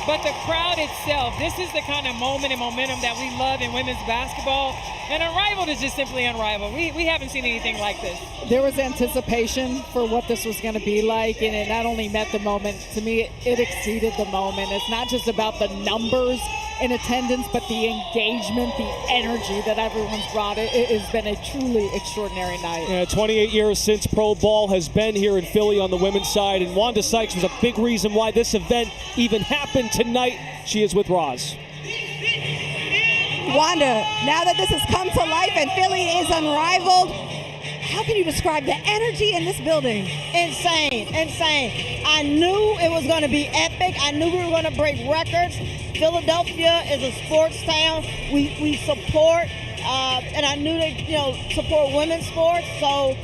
but the crowd itself, this is the kind of moment and momentum that we love in women's basketball. And Unrivaled is just simply unrivaled. We haven't seen anything like this. There was anticipation for what this was going to be like, and it not only met the moment, to me, it exceeded the moment. It's not just about the numbers in attendance, but the engagement, the energy that everyone's brought. It has been a truly extraordinary night. Yeah, 28 years since pro ball has been here in Philly on the women's side, and Wanda Sykes was a big reason why this event even happened tonight. She is with Roz. Wanda, now that this has come to life and Philly is unrivaled, how can you describe the energy in this building? Insane. I knew it was going to be epic. I knew we were going to break records. Philadelphia is a sports town. We support, and I knew they, support women's sports. So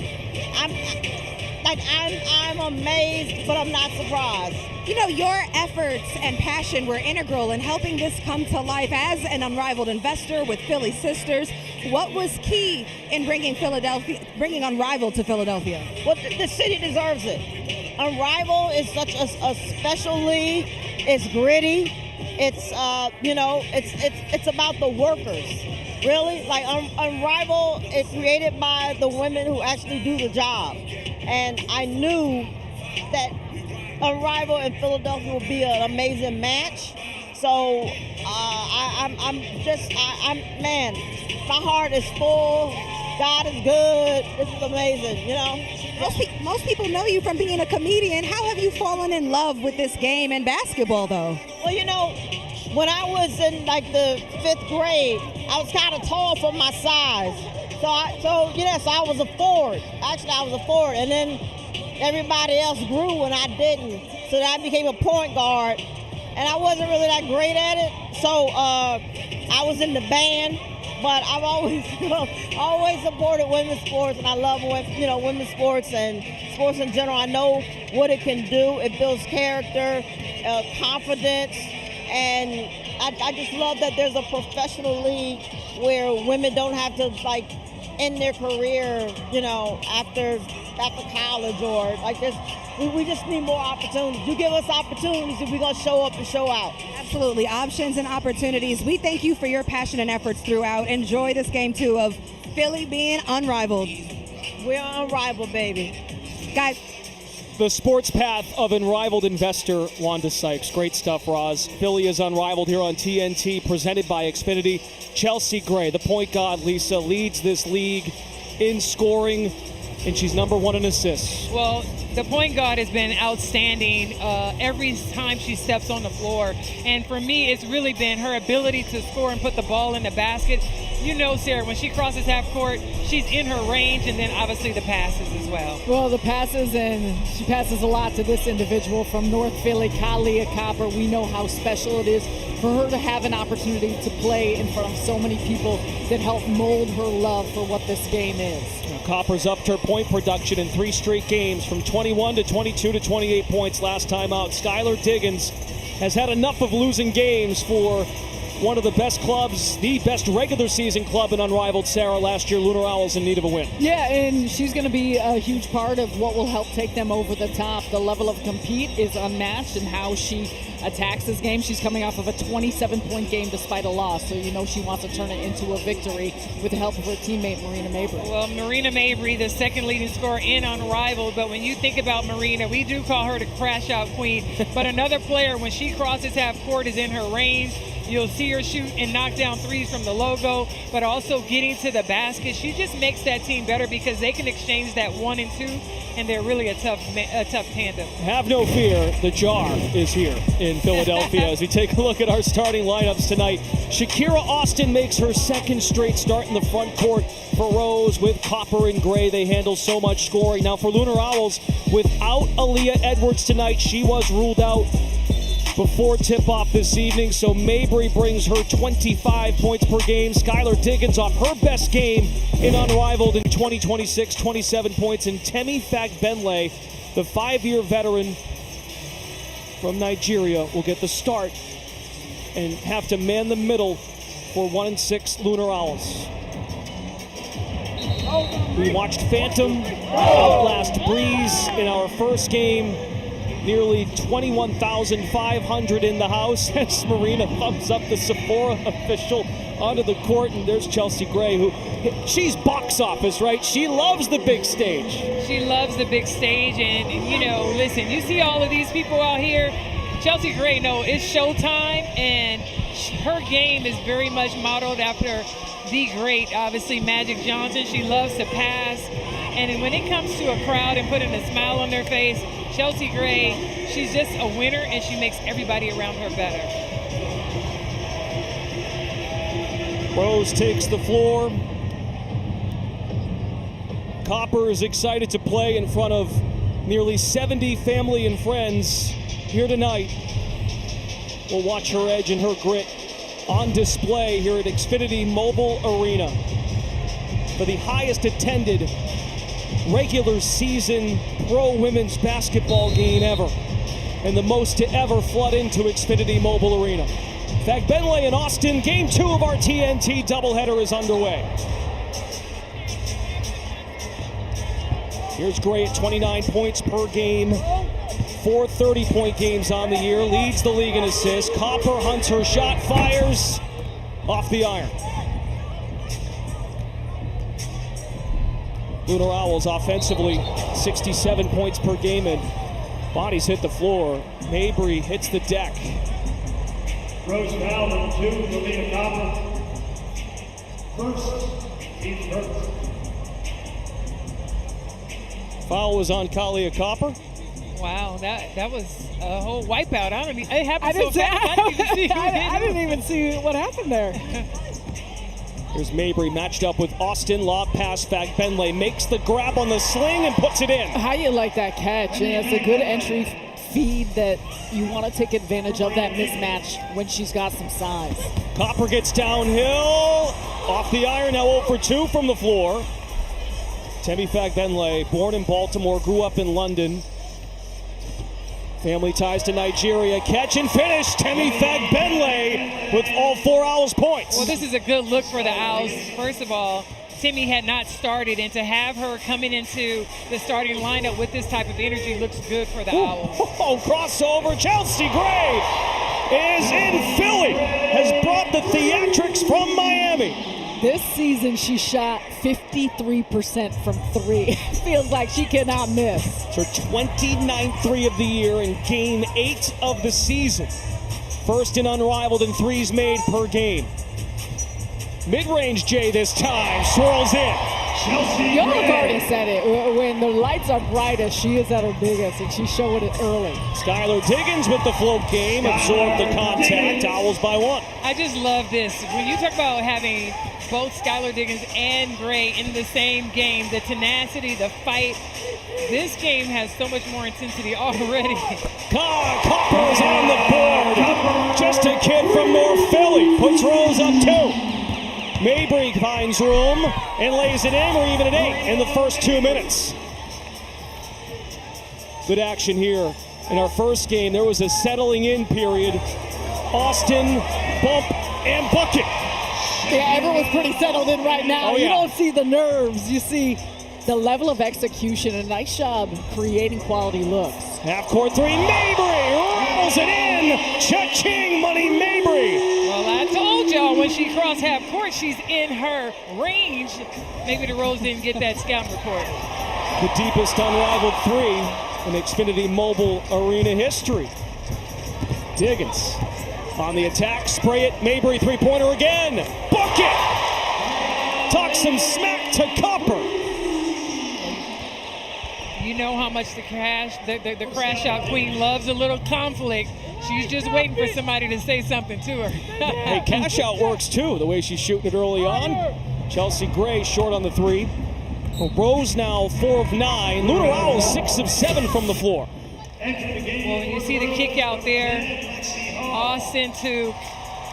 I'm amazed, but I'm not surprised. Your efforts and passion were integral in helping this come to life as an unrivaled investor with Philly Sisters. What was key in bringing Unrivaled to Philadelphia? Well, the city deserves it. Unrivaled is such a special league. It's gritty. It's it's about the workers. Really, like Unrivaled is created by the women who actually do the job, and I knew that Unrivaled in Philadelphia will be an amazing match. So man, my heart is full. God is good. This is amazing, Most people know you from being a comedian. How have you fallen in love with this game and basketball, though? Well, when I was in the 5th grade, I was kind of tall for my size. So I was a forward. Actually, I was a forward, and then everybody else grew and I didn't. So then I became a point guard, and I wasn't really that great at it. So I was in the band, but I've always supported women's sports, and I love women's sports and sports in general. I know what it can do. It builds character, confidence, and I just love that there's a professional league where women don't have to end their career, after college or this. We just need more opportunities. You give us opportunities and we're going to show up and show out. Absolutely. Options and opportunities. We thank you for your passion and efforts throughout. Enjoy this game, too, of Philly being unrivaled. We're unrivaled, baby. Guys. The sports path of Unrivaled investor Wanda Sykes. Great stuff, Roz. Philly is unrivaled here on TNT, presented by Xfinity. Chelsea Gray, the point guard, Lisa, leads this league in scoring, and she's number 1 in assists. Well, the point guard has been outstanding every time she steps on the floor. And for me, it's really been her ability to score and put the ball in the basket. Sarah, when she crosses half court, she's in her range, and then obviously the passes as well. Well, the passes, and she passes a lot to this individual from North Philly, Collier. We know how special it is for her to have an opportunity to play in front of so many people that help mold her love for what this game is. Copper's upped her point production in 3 straight games, from 21 to 22 to 28 points last time out. Skylar Diggins has had enough of losing games for one of the best clubs, the best regular season club in Unrivaled, Sarah. Last year, LUNAR OWLS in need of a win. Yeah, and she's going to be a huge part of what will help take them over the top. The level of compete is unmatched, and how she attacks this game. She's coming off of a 27-point game despite a loss, so she wants to turn it into a victory with the help of her teammate, Marina Mabry. Well, Marina Mabry, the second leading scorer in Unrivaled, but when you think about Marina, we do call her the crash out queen, but another player, when she crosses half court, is in her range. You'll see her shoot and knock down threes from the logo, but also getting to the basket. She just makes that team better because they can exchange that 1 and 2, and they're really a tough tandem. Have no fear, the jar is here in Philadelphia. As we take a look at our starting lineups tonight, Shakira Austin makes her 2nd straight start in the front court for Rose with Copper and Gray. They handle so much scoring. Now for LUNAR OWLS, without Aaliyah Edwards tonight, she was ruled out before tip-off this evening, so Mabry brings her 25 points per game. Skylar Diggins off her best game in Unrivaled in 2026, 27 points. And Temi Fagbenle, the 5-year veteran from Nigeria, will get the start and have to man the middle for 1-6 LUNAR OWLS. We watched Phantom outlast Breeze in our first game Nearly 21,500 in the house as Marina thumbs up the Sephora official onto the court. And there's Chelsea Gray, who, she's box office, right? She loves the big stage. She loves the big stage. And, you know, listen, you see all of these people out here. Chelsea Gray, no, it's showtime. And her game is very much modeled after the great, obviously, Magic Johnson. She loves to pass. And when it comes to a crowd and putting a smile on their face, Chelsea Gray, she's just a winner, and she makes everybody around her better. Rose takes the floor. Copper is excited to play in front of nearly 70 family and friends here tonight. We'll watch her edge and her grit on display here at Xfinity Mobile Arena for the highest attended regular season pro women's basketball game ever, and the most to ever flood into Xfinity Mobile Arena. Fagbenle and Austin, game 2 of our TNT doubleheader is underway. Here's Gray at 29 points per game, 4 30-point games on the year, leads the league in assists. Copper hunts her shot, fires off the iron. LUNAR Owls offensively, 67 points per game, and bodies hit the floor. Mabry hits the deck. Rose foul number 2 for Leah Copper. First, team first. Foul was on Collier Copper. Wow, that was a whole wipeout. It happened so fast. I didn't even see who hit I didn't even see what happened there. Here's Mabry matched up with Austin. Lob pass, Fagbenle makes the grab on the sling and puts it in. How you like that catch? And it's a good entry feed that you want to take advantage of that mismatch when she's got some size. Copper gets downhill, off the iron, now 0 for 2 from the floor. Temi Fagbenle, born in Baltimore, grew up in London. Family ties to Nigeria. Catch and finish. Temi Fagbenle with all 4 Owls points. Well, this is a good look for the Owls. First of all, Temi had not started, and to have her coming into the starting lineup with this type of energy looks good for the Owls. Oh, crossover. Chelsea Gray is in Philly. Has brought the theatrics from Miami. This season, she shot 53% from 3. Feels like she cannot miss. It's her 29th 3 of the year in game 8 of the season. First in Unrivaled in threes made per game. Mid-range J this time, swirls in. Y'all have already said it. When the lights are brightest, she is at her biggest, and she's showing it early. Skylar Diggins with the float game, absorbed the contact, Owls by 1. I just love this. When you talk about having both Skylar Diggins and Gray in the same game, the tenacity, the fight, this game has so much more intensity already. Copper is on the board. Just a kid from North Philly, puts Rose up 2. Mabry finds room and lays it in. We're even at 8 in the first 2 minutes. Good action here. In our first game, there was a settling in period. Austin, bump, and bucket. Yeah, everyone's pretty settled in right now. Oh, yeah. You don't see the nerves. You see the level of execution. A nice job creating quality looks. Half-court 3, Mabry rolls it in. Cha-ching, Money Mabry. Well, I told y'all when she crossed half court, she's in her range. Maybe the Rose didn't get that scouting report. The deepest Unrivaled 3 in Xfinity Mobile Arena history. Diggins on the attack, spray it, Mabry three-pointer again. Bucket! Talk some smack to Copper. You know how much the crash out queen loves a little conflict. She's just waiting for somebody to say something to her. Hey, cash out works too, the way she's shooting it early on. Chelsea Gray short on the 3. Rose now 4 of 9. LUNAR Owls 6 of 7 from the floor. Well, when you see the kick out there, Austin to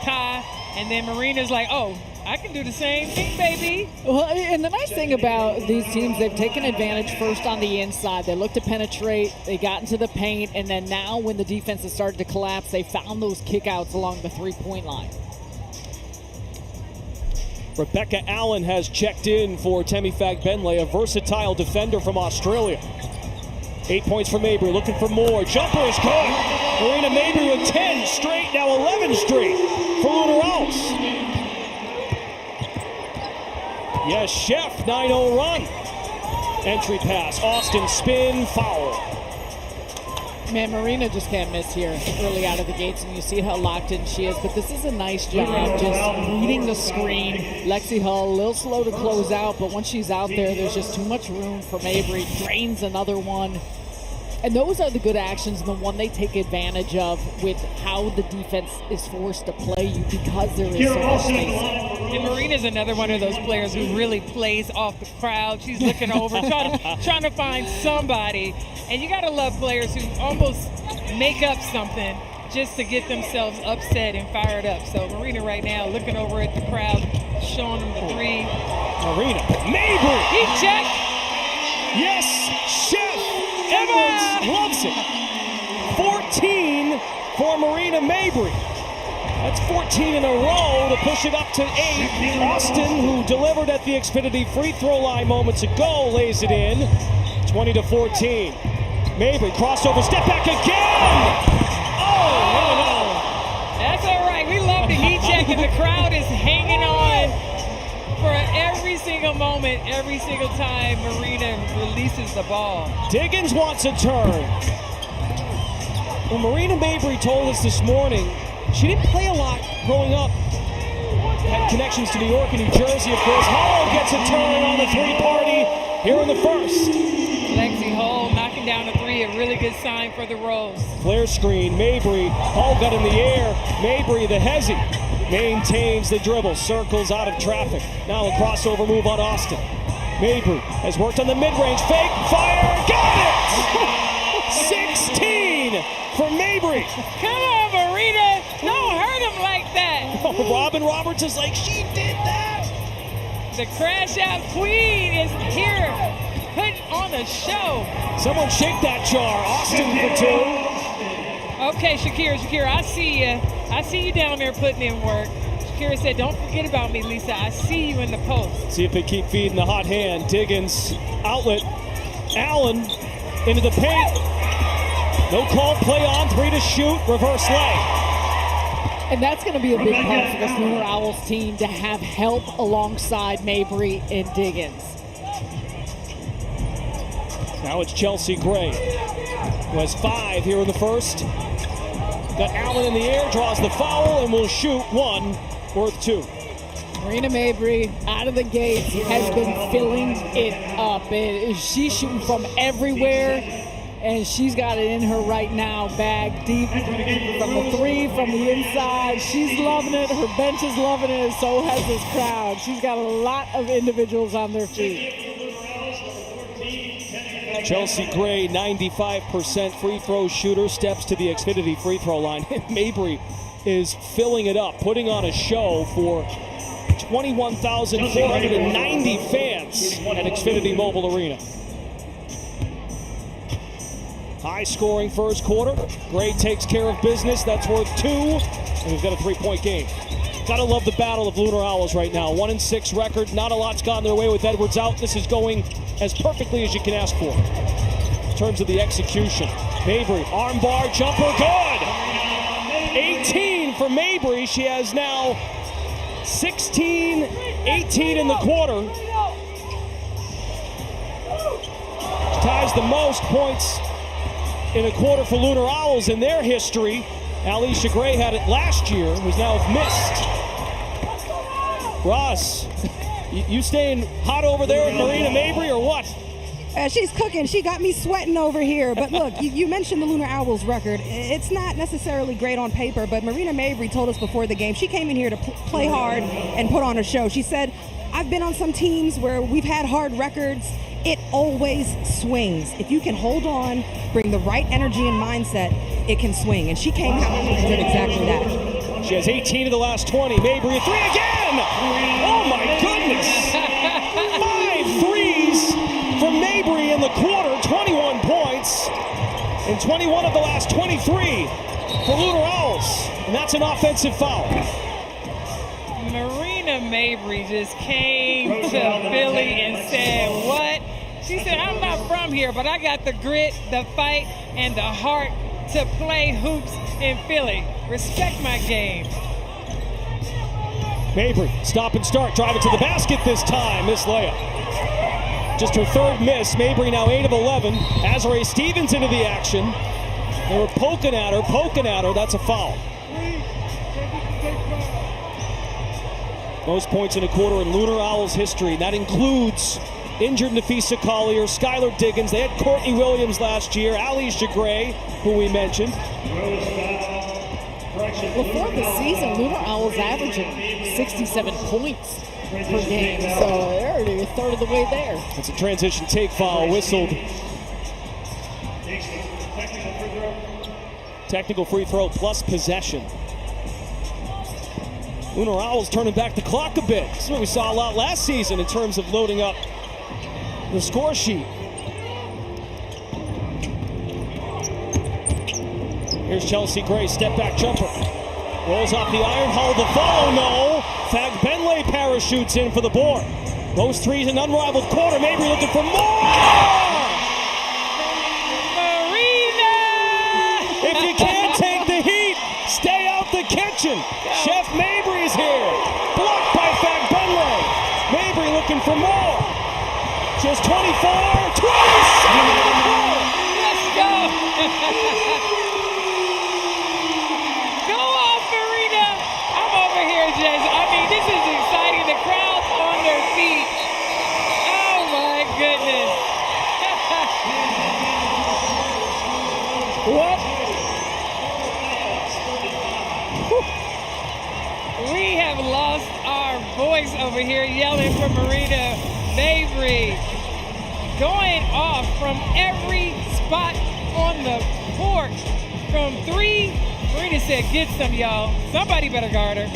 Ty, and then Marina's like, oh, I can do the same thing, baby. Well, and the nice thing about these teams, they've taken advantage first on the inside. They looked to penetrate, they got into the paint, and then now when the defense has started to collapse, they found those kickouts along the three-point line. Rebecca Allen has checked in for Temi Fagbenle, a versatile defender from Australia. 8 points for Mabry, looking for more. Jumper is good. Marina Mabry with 10 straight, now 11 straight for LUNAR OWLS. Yes, Chef, 9-0 run. Entry pass, Austin spin, foul. Man, Marina just can't miss here early out of the gates, and you see how locked in she is. But this is a nice job just reading the screen. Lexi Hull, a little slow to close out, but once she's out there, there's just too much room for Mabry. Drains another one. And those are the good actions, and the one they take advantage of with how the defense is forced to play you because there is so much space. And Marina's another one of those players who really plays off the crowd. She's looking over, trying to find somebody. And you got to love players who almost make up something just to get themselves upset and fired up. So Marina right now looking over at the crowd, showing them the three. Marina Mabry. He checked. Yes, Chef Evans loves it. 14 for Marina Mabry. That's 14 in a row to push it up to 8. Austin, who delivered at the Xfinity free throw line moments ago, lays it in. 20-14. Mabry, crossover, step back again! Oh, that's all right. We love the heat check, and the crowd is hanging on for every single moment, every single time Marina releases the ball. Diggins wants a turn. Well, Marina Mabry told us this morning she didn't play a lot growing up. Had connections to New York and New Jersey, of course. Hull gets a turn on the three-party here in the first. Lexi Hull knocking down a three, a really good sign for the Rose. Flare screen, Mabry, Hull got in the air. Mabry, the hezzy, maintains the dribble, circles out of traffic. Now a crossover move on Austin. Mabry has worked on the mid-range, fake, fire, got it! 16 for Mabry. Come on, Marina, don't hurt him like that. Oh, Robin Roberts is like, she did that. The crash out queen is here, putting on a show. Someone shake that jar. Austin for 2. Okay, Shakira, I see you. I see you down there putting in work. Shakira said, don't forget about me, Lisa. I see you in the post. See if they keep feeding the hot hand. Diggins, outlet. Allen into the paint. No call, play on, 3 to shoot, reverse leg. And that's going to be a big part for this LUNAR Owls team to have help alongside Mabry and Diggins. Now it's Chelsea Gray, who has 5 here in the first. Got Allen in the air, draws the foul, and will shoot 1, worth 2. Marina Mabry, out of the gates, has been filling it up. She's shooting from everywhere, and she's got it in her right now, bag deep from the 3, from the inside. She's loving it. Her bench is loving it, and so has this crowd. She's got a lot of individuals on their feet. Chelsea Gray, 95% free throw shooter, steps to the Xfinity free throw line. Mabry is filling it up, putting on a show for 21,490 fans at Xfinity Mobile Arena. High scoring first quarter. Gray takes care of business. That's worth 2. And we've got a 3-point game. Gotta love the battle of LUNAR Owls right now. 1-6 record. Not a lot's gone their way with Edwards out. This is going as perfectly as you can ask for in terms of the execution. Mabry, armbar, jumper, good! 18 for Mabry. She has now 16, 18 in the quarter. She ties the most points in a quarter for LUNAR Owls in their history. Alicia Gray had it last year, who's now missed. Ross, you staying hot over there with Marina Mabry or what? She's cooking. She got me sweating over here. But look, you mentioned the LUNAR Owls record. It's not necessarily great on paper, but Marina Mabry told us before the game she came in here to play hard and put on a show. She said, I've been on some teams where we've had hard records. It always swings. If you can hold on, bring the right energy and mindset, it can swing. And she came out and did exactly that. She has 18 of the last 20. Mabry, a 3 again! Oh my goodness! 5 threes for Mabry in the quarter, 21 points, and 21 of the last 23 for LUNAR Owls. And that's an offensive foul. Marina Mabry just came to Philly and said, what She said, I'm not from here, but I got the grit, the fight, and the heart to play hoops in Philly. Respect my game. Mabry, stop and start, drive it to the basket this time. Miss layup. Just her third miss. Mabry now 8 of 11. Azare Stevens into the action. They were poking at her. That's a foul. Most points in a quarter in LUNAR Owls history. That includes injured Napheesa Collier, Skylar Diggins. They had Courtney Williams last year, Alicia Gray, who we mentioned. Before the season, LUNAR Owls averaging 67 points per game, so they're already a third of the way there. It's a transition take foul whistled. Technical free throw plus possession. LUNAR Owls turning back the clock a bit. This is what we saw a lot last season in terms of loading up the score sheet. Here's Chelsea Gray, step back jumper. Rolls off the iron, Hull the follow, no. Fagbenle parachutes in for the board. Those threes in unrivaled quarter. Mabry looking for more! Breanna! If you can't take the heat, stay out the kitchen. Chef Mabry's here. Blocked by Fagbenle. Mabry looking for more. Just 24, 27! Let's go! Go off, Breanna! I'm over here, Jason. I mean, this is exciting. The crowd's on their feet. Oh, my goodness. What? We have lost our voice over here yelling for Breanna. Mabry going off from every spot on the court. From 3, Breanna said, get some, y'all. Somebody better guard her.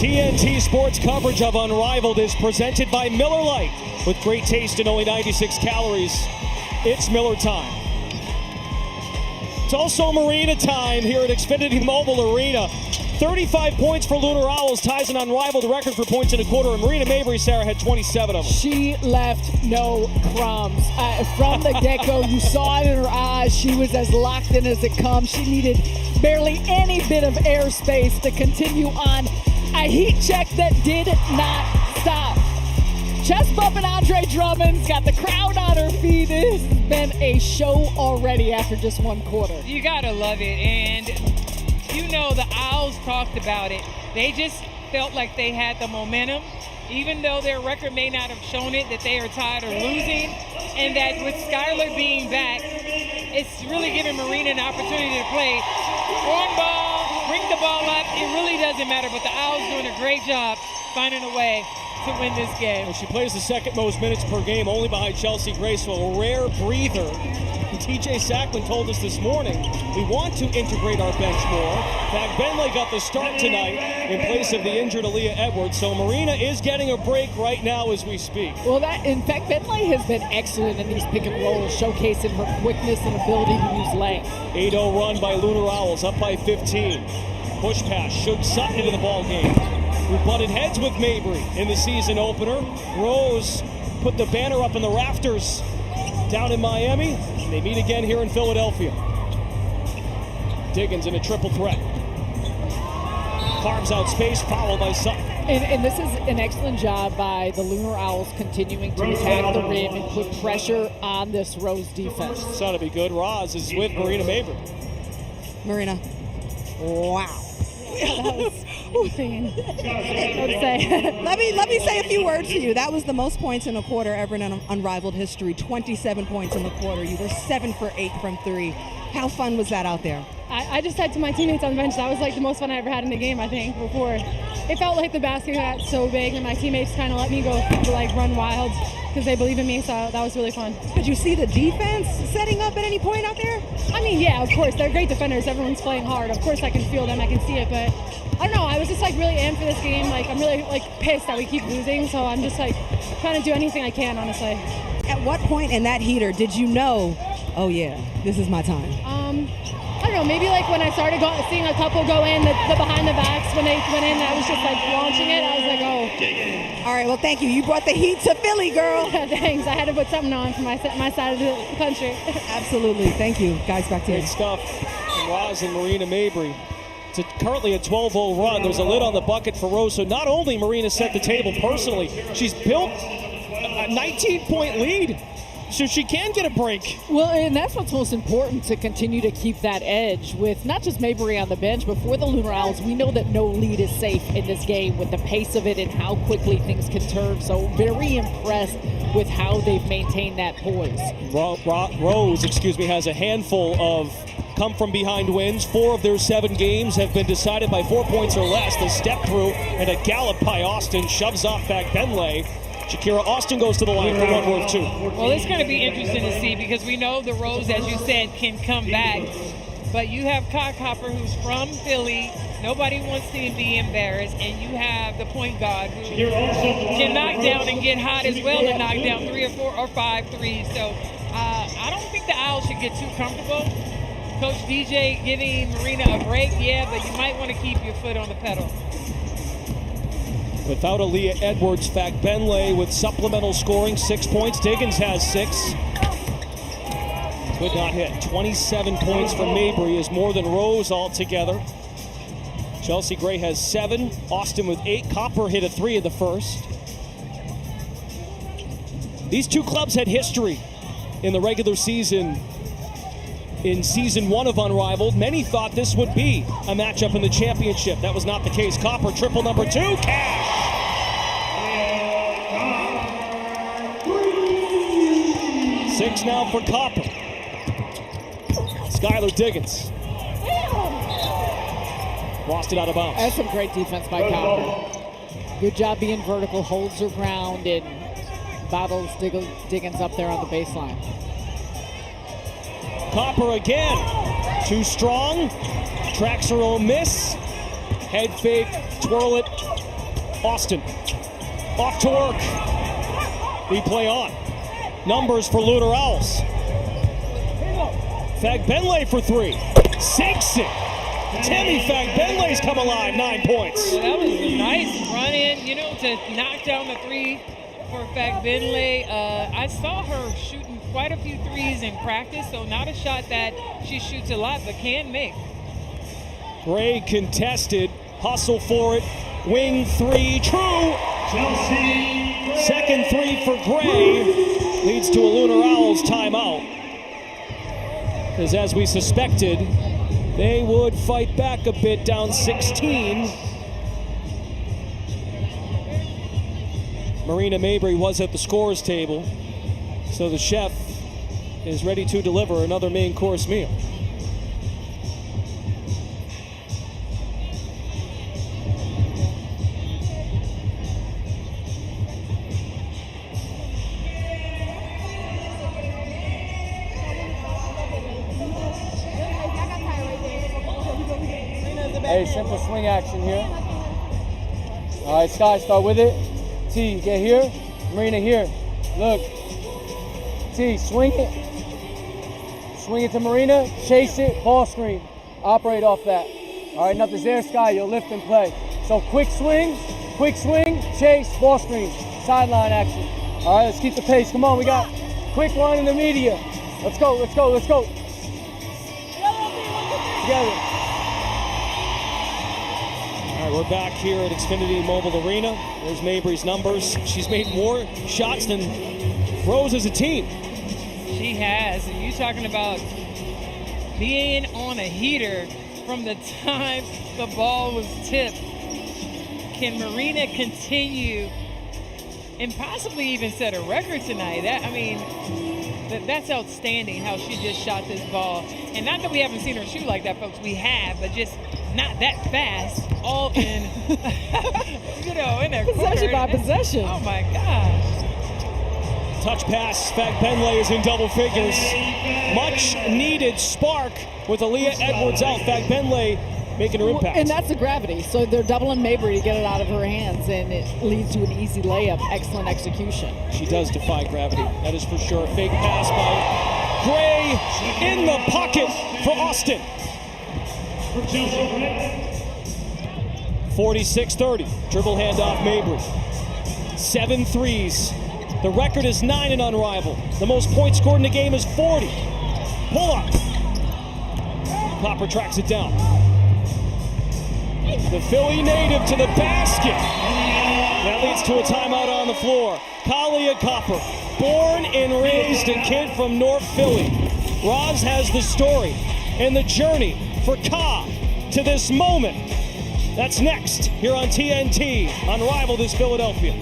TNT Sports coverage of Unrivaled is presented by Miller Lite. With great taste and only 96 calories, it's Miller time. It's also Marina time here at Xfinity Mobile Arena. 35 points for Lunar Owls, ties an unrivaled record for points in a quarter, and Marina Mabry, Sarah, had 27 of them. She left no crumbs. From the get-go, you saw it in her eyes. She was as locked in as it comes. She needed barely any bit of airspace to continue on a heat check that did not stop. Chest bumping Andre Drummond's got the crowd on her feet. This has been a show already after just one quarter. You gotta love it, and you know the Owls talked about it. They just felt like they had the momentum, even though their record may not have shown it, that they are tired of losing, and that with Skylar being back, it's really giving Marina an opportunity to play on ball, bring the ball up. It really doesn't matter, but the Owls doing a great job finding a way to win this game. And she plays the second most minutes per game, only behind Chelsea Gray, so a rare breather. TJ Sackman told us this morning, we want to integrate our bench more. Fag Benley got the start tonight in place of the injured Aaliyah Edwards, so Marina is getting a break right now as we speak. Well, in fact, Benley has been excellent in these pick and rolls, showcasing her quickness and ability to use length. 8-0 run by Lunar Owls, up by 15. Push pass, shook Sutton into the ball game. We butted heads with Mabry in the season opener. Rose put the banner up in the rafters down in Miami. They meet again here in Philadelphia. Diggins in a triple threat. Carves out space, followed by Sutton. And this is an excellent job by the Lunar Owls continuing to attack the rim and put pressure on this Rose defense. This ought to be good. Roz is with Marina Mabry. Marina, wow. That was insane. I would say. Let me say a few words to you. That was the most points in a quarter ever in Unrivaled history. 27 points in the quarter. You were 7 for 8 from 3. How fun was that out there? I just said to my teammates on the bench, that was like the most fun I ever had in the game, I think, before. It felt like the basket got so big and my teammates kind of let me go like run wild because they believe in me, so that was really fun. Did you see the defense setting up at any point out there? I mean, yeah, of course, they're great defenders. Everyone's playing hard. Of course I can feel them, I can see it, but I don't know, I was just like really amped for this game. Like I'm really like pissed that we keep losing, so I'm just like trying to do anything I can, honestly. At what point in that heater did you know, oh yeah, this is my time? I don't know, maybe like when I started seeing a couple go in, the behind the backs, when they went in, I was just like launching it. I was like, oh. All right, well, thank you. You brought the heat to Philly, girl. Thanks. I had to put something on for my side of the country. Absolutely. Thank you. Guys, back to you. Great stuff from Roz and Marina Mabry. It's currently a 12-0 run. There's a lid on the bucket for Rose. So not only Marina set the table personally, she's built a 19-point lead. So she can get a break. Well, and that's what's most important, to continue to keep that edge with not just Mabry on the bench, but for the Lunar Owls, we know that no lead is safe in this game with the pace of it and how quickly things can turn. So very impressed with how they've maintained that poise. Rose, has a handful of come-from-behind wins. 4 of their 7 games have been decided by 4 points or less. The step through and a gallop by Austin shoves off back Benley. Shakira Austin goes to the line for 1 worth 2. Well, it's going to be interesting to see because we know the Rose, as you said, can come back. But you have Cockhopper, who's from Philly. Nobody wants to be embarrassed. And you have the point guard who can knock down and get hot as well and knock down 3 or 4 or 5 threes. So I don't think the Owls should get too comfortable. Coach DJ giving Marina a break, yeah, but you might want to keep your foot on the pedal. Without Aaliyah Edwards, Fag Benley with supplemental scoring, 6 points. Diggins has 6. Could not hit. 27 points from Mabry is more than Rose altogether. Chelsea Gray has 7. Austin with 8. Copper hit a 3 in the first. These two clubs had history in the regular season. In season 1 of Unrivaled, many thought this would be a matchup in the championship. That was not the case. Copper, triple number 2, cash! 6 now for Copper. Skylar Diggins. Lost it out of bounds. That's some great defense by Copper. Good job being vertical, holds her ground, and battles Diggins up there on the baseline. Copper again, too strong, tracks her own miss, head fake, twirl it, Austin, off to work, replay on, numbers for Lunar Owls, Fagbenle for three. Sinks it. Timmy Fagbenle's come alive, 9 points. That was a nice run in, to knock down the three for Fagbenle. I saw her shooting quite a few threes in practice, so not a shot that she shoots a lot, but can make. Gray contested, hustle for it. Wing three, true. Second three for Gray leads to a Lunar Owls timeout. Because as we suspected, they would fight back a bit, down 16. Marina Mabry was at the scores table, so the chef is ready to deliver another main course meal. Hey, simple swing action here. All right, Sky, start with it. T, get here. Marina here. Look. T, swing it. Swing it to Marina. Chase it. Ball screen. Operate off that. All right, nothing's there, Sky. You'll lift and play. So quick swing, chase, ball screen. Sideline action. All right, let's keep the pace. Come on, we got quick line in the media. Let's go, let's go, let's go. Together. All right, we're back here at Xfinity Mobile Arena. There's Mabry's numbers. She's made more shots than Rose as a team. She has. And you talking about being on a heater from the time the ball was tipped. Can Marina continue and possibly even set a record tonight? That's outstanding how she just shot this ball. And not that we haven't seen her shoot like that, folks. We have, but just not that fast. All in, in a Possession by possession. Oh my gosh. Touch pass. Fagbenle is in double figures. Much needed spark with Aaliyah Edwards out. Fagbenle making her impact. And that's the gravity. So they're doubling Mabry to get it out of her hands, and it leads to an easy layup. Excellent execution. She does defy gravity. That is for sure. Fake pass by Gray in the pocket for Austin. 46-30. Dribble handoff Mabry. 7 threes. The record is 9 in Unrivaled. The most points scored in the game is 40. Pull up. Popper tracks it down. The Philly native to the basket. That leads to a timeout on the floor. Collier Copper, born and raised a kid from North Philly. Roz has the story and the journey for Ka to this moment. That's next here on TNT. Unrivaled is Philadelphia.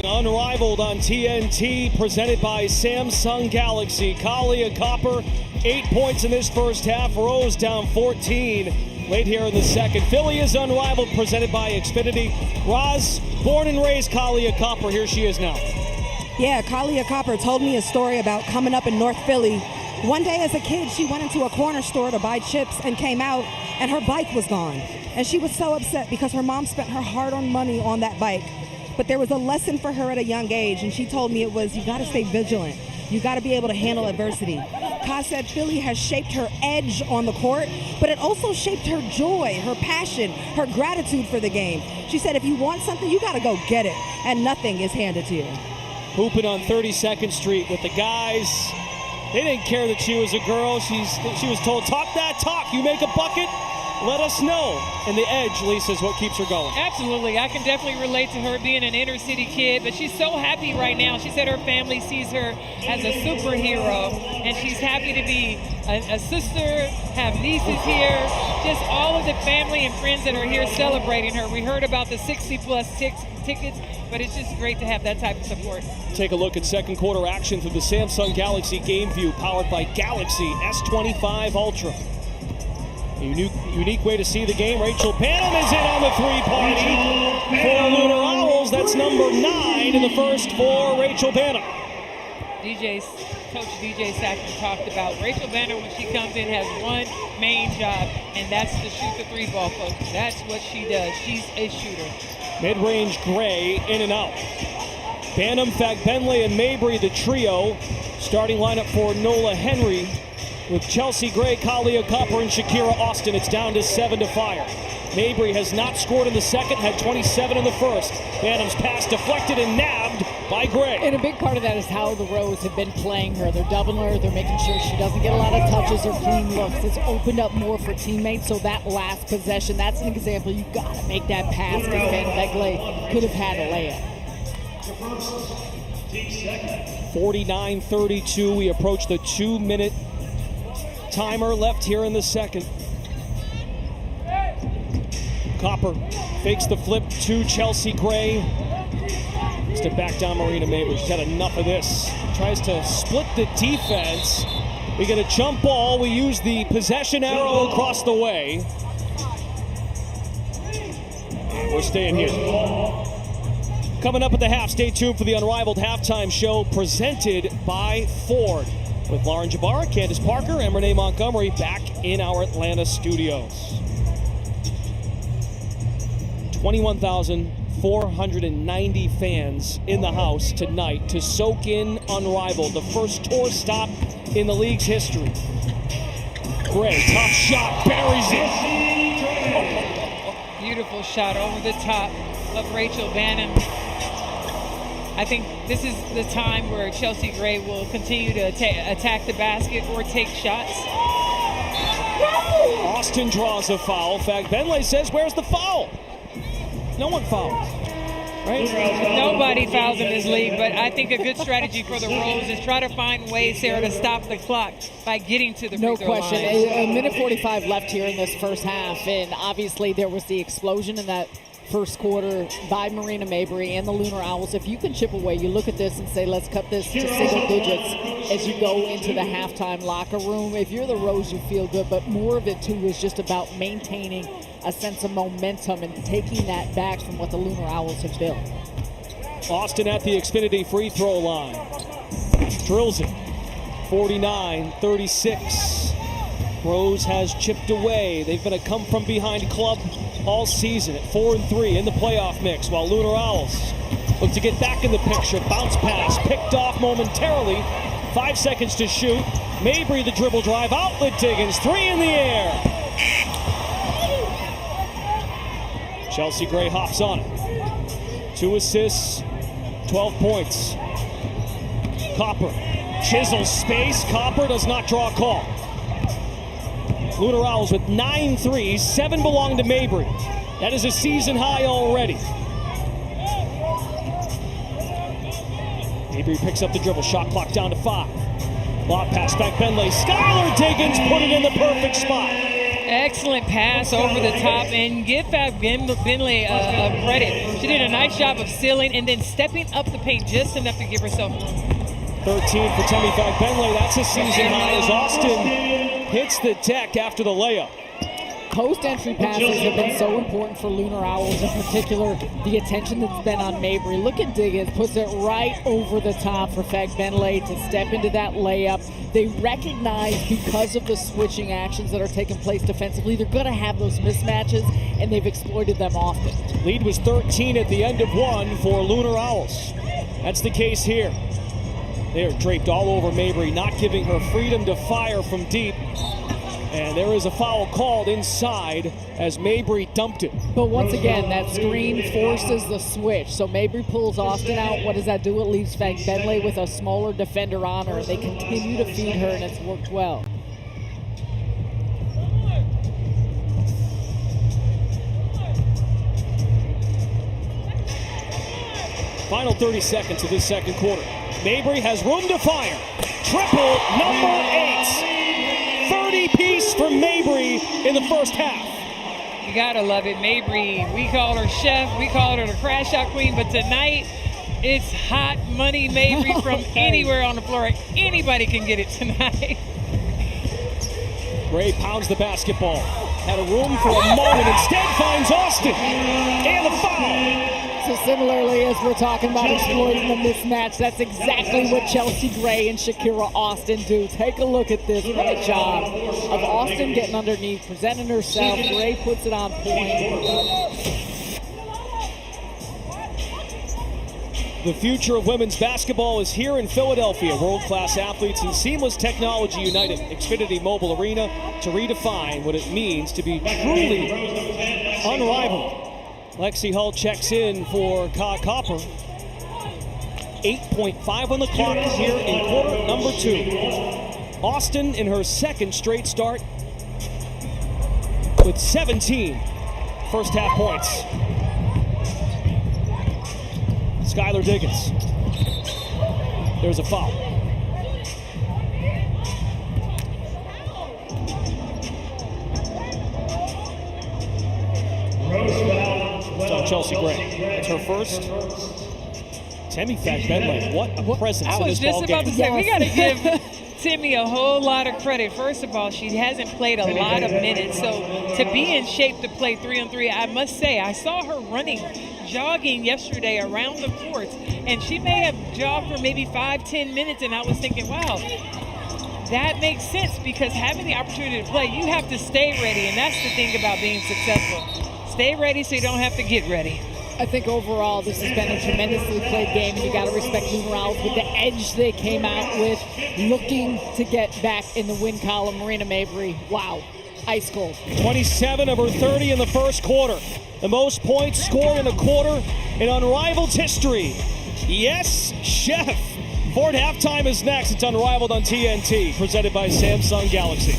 Unrivaled on TNT, presented by Samsung Galaxy. Collier Copper, 8 points in this first half. Rose down 14 late here in the second. Philly is Unrivaled, presented by Xfinity. Roz, born and raised Collier Copper. Here she is now. Yeah, Collier Copper told me a story about coming up in North Philly. One day as a kid, she went into a corner store to buy chips and came out, and her bike was gone. And she was so upset because her mom spent her hard-earned money on that bike. But there was a lesson for her at a young age, and she told me it was, you got to stay vigilant. You got to be able to handle adversity. Ka said Philly has shaped her edge on the court, but it also shaped her joy, her passion, her gratitude for the game. She said if you want something, you got to go get it, and nothing is handed to you. Hooping on 32nd Street with the guys. They didn't care that she was a girl. She was told, talk that talk. You make a bucket, let us know. And the edge, Lisa, is what keeps her going. Absolutely. I can definitely relate to her being an inner city kid, but she's so happy right now. She said her family sees her as a superhero, and she's happy to be a sister, have nieces here, just all of the family and friends that are here celebrating her. We heard about the 60-plus tickets, but it's just great to have that type of support. Take a look at second quarter action through the Samsung Galaxy Game View, powered by Galaxy S25 Ultra. A unique way to see the game. Rachel Banham is in on the three-party for LUNAR OWLS. That's number 9 in the first for Rachel Banham. Coach DJ Sackman talked about Rachel Banham when she comes in has one main job, and that's to shoot the three ball, folks. That's what she does. She's a shooter. Mid-range Gray in and out. Banham, Fagbenley, and Mabry, the trio. Starting lineup for Nola Henry with Chelsea Gray, Collier Copper, and Shakira Austin. It's down to 7 to fire. Mabry has not scored in the second, had 27 in the first. Banham's pass deflected and nabbed by Gray. And a big part of that is how the Rose have been playing her. They're doubling her. They're making sure she doesn't get a lot of touches or clean looks. It's opened up more for teammates. So that last possession, that's an example. You got to make that pass because Fagbenley could have had a layup. 49-32. We approach the 2-minute timer left here in the second. Copper fakes the flip to Chelsea Gray. Step back down Marina Mabry. She's had enough of this. Tries to split the defense. We get a jump ball. We use the possession arrow across the way. And we're staying here. Coming up at the half, stay tuned for the Unrivaled halftime show presented by Ford. With Lauren Jabara, Candace Parker, and Renee Montgomery back in our Atlanta studios. 21,490 fans in the house tonight to soak in Unrivaled, the first tour stop in the league's history. Gray, tough shot, buries it. Beautiful shot over the top of Rachel Banham. I think this is the time where Chelsea Gray will continue to attack the basket or take shots. Austin draws a foul. Fagbenley says, where's the foul? No one fouls, right? Nobody fouls in this league, but I think a good strategy for the Rose is try to find ways, Sarah, to stop the clock by getting to the free throw line. No question. A minute 45 left here in this first half, and obviously there was the explosion in that first quarter by Marina Mabry and the LUNAR OWLS. If you can chip away, you look at this and say, let's cut this to single digits as you go into the halftime locker room. If you're the Rose, you feel good, but more of it, too, is just about maintaining a sense of momentum and taking that back from what the LUNAR OWLS have built. Austin at the Xfinity free throw line. Drills it. 49-36. Rose has chipped away. They've been a come-from-behind club all season at 4-3 in the playoff mix, while LUNAR OWLS look to get back in the picture. Bounce pass, picked off momentarily. 5 seconds to shoot. Mabry the dribble drive, outlet Diggins, 3 in the air. Chelsea Gray hops on it. 2 assists, 12 points. Copper chisels space. Copper does not draw a call. LUNAR OWLS with 9 threes, 7 belong to Mabry. That is a season high already. Mabry picks up the dribble, shot clock down to 5. Lob pass back, Fagbenley. Skylar Diggins put it in the perfect spot. Excellent pass over the top, and give Fab Bentley a credit. She did a nice job of sealing and then stepping up the paint just enough to give herself 13 for Temi Fab Bentley. That's a season high as Austin hits the deck after the layup. Post-entry passes have been so important for Lunar Owls, in particular the attention that's been on Mabry. Look at Diggins, puts it right over the top for Fag Bentley to step into that layup. They recognize, because of the switching actions that are taking place defensively, they're going to have those mismatches, and they've exploited them often. Lead was 13 at the end of one for Lunar Owls. That's the case here. They're draped all over Mabry, not giving her freedom to fire from deep. And there is a foul called inside as Mabry dumped it. But once again, that screen forces the switch. So Mabry pulls Austin out. What does that do? It leaves Fag Bentley with a smaller defender on her. They continue to feed her, and it's worked well. Final 30 seconds of this second quarter. Mabry has room to fire. Triple number 8. 30-piece for Mabry in the first half. You gotta love it, Mabry. We call her chef, we call her the crash out queen, but tonight it's hot money Mabry from anywhere on the floor. Anybody can get it tonight. Gray pounds the basketball. Had a room for a moment, instead finds Austin. And the foul. So similarly, as we're talking about exploiting the mismatch, that's exactly what Chelsea Gray and Shakira Austin do. Take a look at this. What a job of Austin getting underneath, presenting herself. Gray puts it on point. The future of women's basketball is here in Philadelphia. World-class athletes and seamless technology united. Xfinity Mobile Arena to redefine what it means to be truly unrivaled. Lexi Hull checks in for Copper. 8.5 on the clock here in quarter number 2. Austin in her second straight start with 17 first half points. Skylar Diggins. There's a foul. It's on Chelsea Gray. It's her first. Temi Fag Bentley, what a presence in this ball game. I was just about to say, we got to give Timmy a whole lot of credit. First of all, she hasn't played a lot of minutes, so to be in shape to play 3-on-3, I must say, I saw her jogging yesterday around the courts, and she may have jogged for maybe 5-10 minutes, and I was thinking, wow, that makes sense, because having the opportunity to play, you have to stay ready, and that's the thing about being successful. Stay ready so you don't have to get ready. I think overall this has been a tremendously played game, and you got to respect Lunar Owls with the edge they came out with, looking to get back in the win column. Marina Mabry, wow, ice cold. 27 of her 30 in the first quarter. The most points scored in a quarter in Unrivaled history. Yes, chef. Ford halftime is next. It's Unrivaled on TNT, presented by Samsung Galaxy.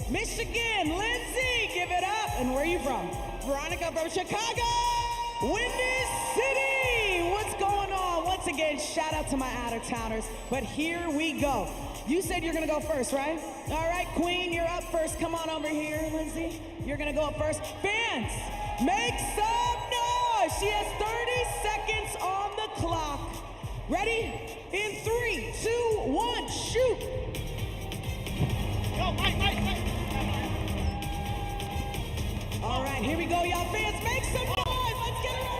Michigan, Lindsay, give it up. And where are you from? Veronica from Chicago, Windy City. What's going on? Once again, shout out to my out-of-towners. But here we go. You said you're gonna go first, right? All right, Queen, you're up first. Come on over here, Lindsay. You're gonna go up first. Fans, make some noise. She has 30 seconds on the clock. Ready? In 3, 2, 1, shoot. Go, Mike. All right, here we go, y'all fans. Make some noise. Let's get it on.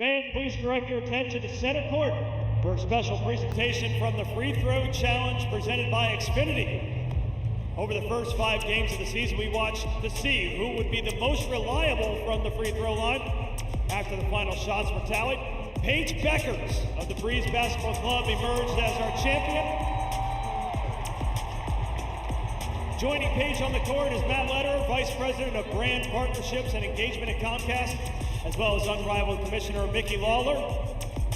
Fans, please direct your attention to center court for a special presentation from the Free Throw Challenge presented by Xfinity. Over the first 5 games of the season, we watched to see who would be the most reliable from the free throw line. After the final shots were tallied, Paige Beckers of the Breeze Basketball Club emerged as our champion. Joining Paige on the court is Matt Lederer, Vice President of Brand Partnerships and Engagement at Comcast, as well as Unrivaled Commissioner Mickey Lawler.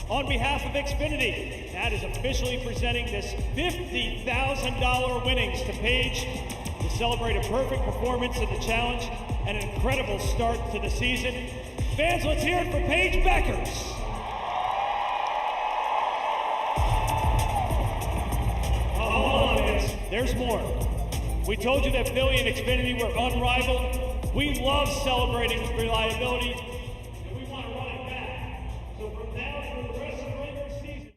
On behalf of Xfinity, Matt is officially presenting this $50,000 winnings to Paige to celebrate a perfect performance in the challenge and an incredible start to the season. Fans, let's hear it for Paige Beckers. Hold on, there's more. We told you that Philly and Xfinity were unrivaled. We love celebrating reliability, and we want to run it back. So from now through the rest of the regular season.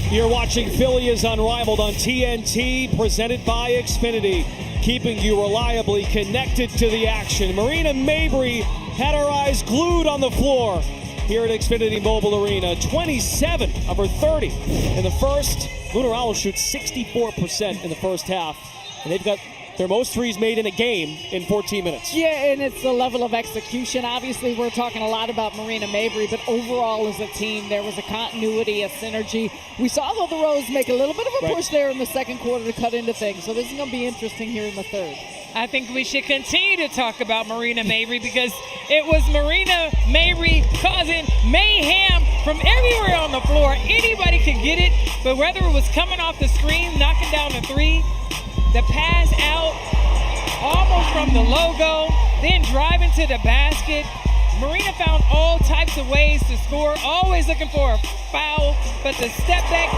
You're watching Philly is Unrivaled on TNT, presented by Xfinity, keeping you reliably connected to the action. Breanna Mabry had her eyes glued on the floor here at Xfinity Mobile Arena. 27 of her 30 in the first. LUNAR OWLS shoots 64% in the first half, and they've got their most threes made in a game in 14 minutes. Yeah, and it's the level of execution. Obviously, we're talking a lot about Breanna Mabry, but overall as a team, there was a continuity, a synergy. We saw the Rose make a little bit of a push there in the second quarter to cut into things, so this is going to be interesting here in the third. I think we should continue to talk about Breanna Mabry because it was Breanna Mabry causing mayhem from everywhere on the floor. Anybody could get it, but whether it was coming off the screen, knocking down a three, the pass out almost from the logo, then driving to the basket. Breanna found all types of ways to score, always looking for a foul, but the step back,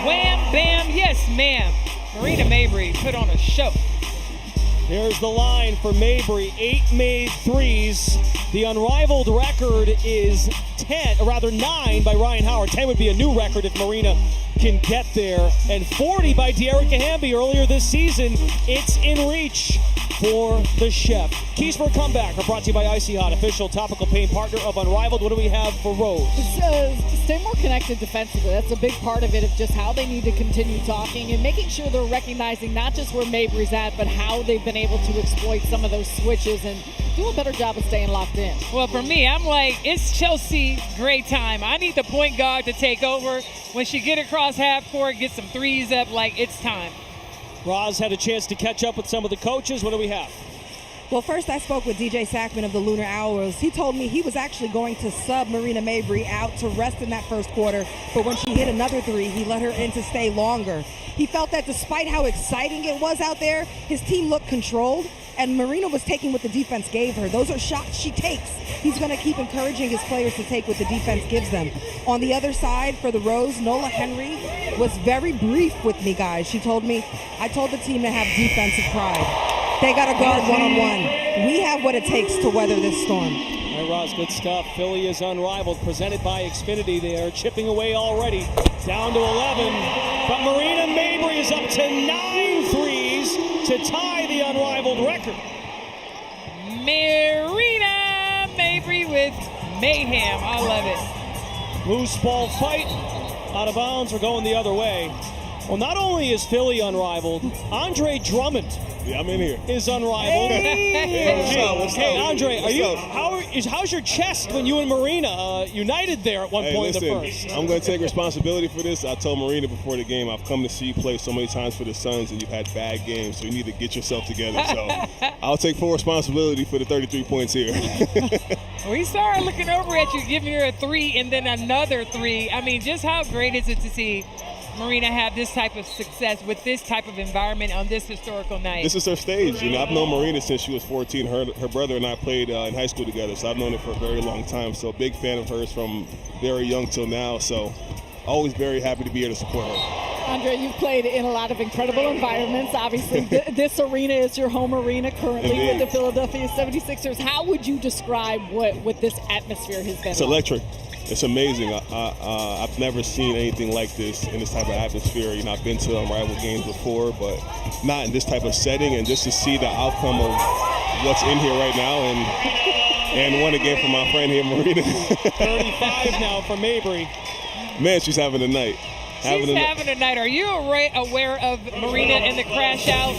wham, bam, yes, ma'am. Breanna Mabry put on a show. Here's the line for Mabry. 8 made threes. The unrivaled record is 9 by Ryan Howard. 10 would be a new record if Marina can get there. And 40 by De'Erica Hamby earlier this season. It's in reach for the chef. Keys for a comeback are brought to you by Icy Hot, official topical pain partner of Unrivaled. What do we have for Rose? Stay more connected defensively. That's a big part of it, of just how they need to continue talking and making sure they're recognizing not just where Mabry's at, but how they've been able to exploit some of those switches and do a better job of staying locked in. Well, for me, I'm like, it's Chelsea great time. I need the point guard to take over. When she get across half court, get some threes up, like it's time. Roz had a chance to catch up with some of the coaches. What do we have? Well, first I spoke with DJ Sackman of the LUNAR OWLS. He told me he was actually going to sub Marina Mabry out to rest in that first quarter, but when she hit another three, he let her in to stay longer. He felt that despite how exciting it was out there, his team looked controlled, and Marina was taking what the defense gave her. Those are shots she takes. He's going to keep encouraging his players to take what the defense gives them. On the other side, for the Rose, Nola Henry was very brief with me, guys. She told me, I told the team to have defensive pride. They got to guard one-on-one. We have what it takes to weather this storm. All right, Roz, good stuff. Philly is unrivaled, presented by Xfinity. They are chipping away already, down to 11. But Marina Mabry is up to 9 threes to tie the unrivaled record. Marina Mabry with mayhem. I love it. Loose ball fight, out of bounds. We're going the other way. Well, not only is Philly unrivaled, Andre Drummond I'm in here. is unrivaled. Hey, Andre, how's your chest when you and Marina united there at one point in the first? I'm going to take responsibility for this. I told Marina before the game, I've come to see you play so many times for the Suns, and you've had bad games, so you need to get yourself together. So I'll take full responsibility for the 33 points here. We started looking over at you, giving her a three and then another three. I mean, just how great is it to see Marina have this type of success with this type of environment on this historical night? This is her stage. You know, I've known Marina since she was 14. Her brother and I played in high school together, so I've known her for a very long time. So big fan of hers from very young till now. So always very happy to be here to support her. Andre, you've played in a lot of incredible environments. Obviously, this arena is your home arena currently. Indeed. With the Philadelphia 76ers. How would you describe what this atmosphere has been? It's electric. It's amazing. I've never seen anything like this in this type of atmosphere. You know, I've been to unrivaled games before, but not in this type of setting. And just to see the outcome of what's in here right now, and one again for my friend here, Marina. 35 now for Mabry. Man, she's having a night. She's having a night. Are you aware of Marina and the crash out?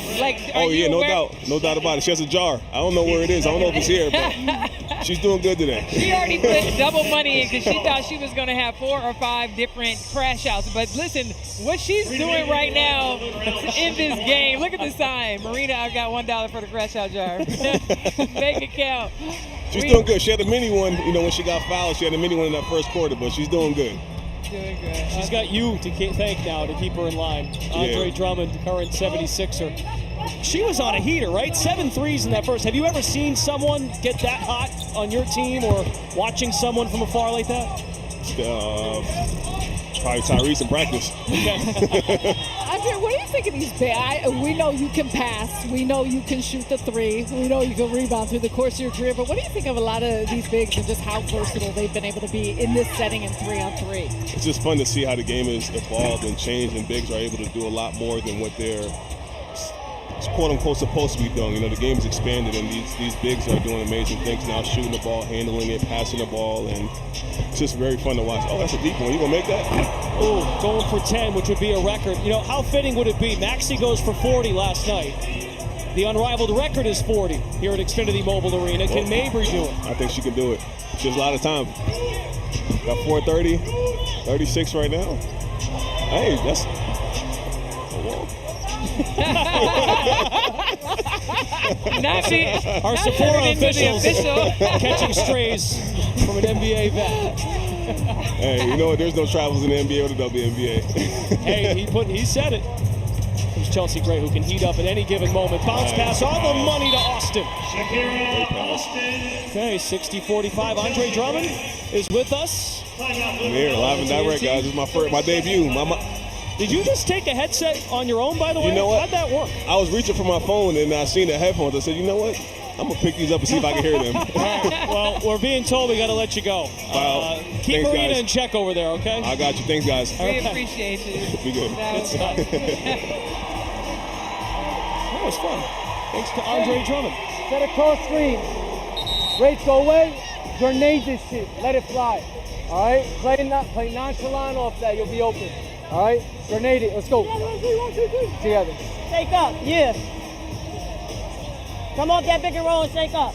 No doubt about it. She has a jar. I don't know where it is. I don't know if it's here, but she's doing good today. She already put double money in because she thought she was going to have 4 or 5 different crash outs. But listen, what she's doing right now in this game, look at the sign. Marina, I got $1 for the crash out jar. Make it count. She's doing good. She had a mini one, when she got fouled. She had a mini one in that first quarter, but she's doing good. Doing good. She's got you to thank now to keep her in line. Andre Drummond, current 76er. She was on a heater, right? 7 threes in that first. Have you ever seen someone get that hot on your team or watching someone from afar like that? Probably Tyrese in practice. Andre, what do you think of these bigs? We know you can pass. We know you can shoot the three. We know you can rebound through the course of your career. But what do you think of a lot of these bigs and just how versatile they've been able to be in this setting in 3-on-3? It's just fun to see how the game has evolved and changed, and bigs are able to do a lot more than what they're quote-unquote supposed to be doing. The game's expanded, and these bigs are doing amazing things now, shooting the ball, handling it, passing the ball, and it's just very fun to watch. Oh, that's a deep one. You gonna make that? Oh, going for 10, which would be a record. How fitting would it be? Maxey goes for 40 last night. The unrivaled record is 40 here at Xfinity Mobile Arena. Can Mabry do it? I think she can do it. She has a lot of time. Got 4:30, 36 right now. Hey, that's... Our Sephora officials catching strays from an NBA vet. Hey, you know what? There's no travels in the NBA or the WNBA. Hey, he said it. There's Chelsea Gray, who can heat up at any given moment. Bounce pass, all the money to Austin. Okay, 60-45. Andre Drummond is with us. I'm here, live and direct, guys. This is my debut. Did you just take a headset on your own, by the way? You know what? How'd that work? I was reaching for my phone and I seen the headphones. I said, you know what? I'm going to pick these up and see if I can hear them. All right. Well, we're being told we got to let you go. Wow. Keep Thanks, Breanna guys. in check over there, okay? I got you. Thanks, guys. We appreciate you. Be good. That was fun. That was fun. Thanks to Andre Drummond. Set a cross screen. Rates go away. Grenade this shit. Let it fly. All right? Play nonchalant off that. You'll be open. All right? Grenade it. Let's go. Together. Shake up, yeah. Come off that pick and roll and shake up.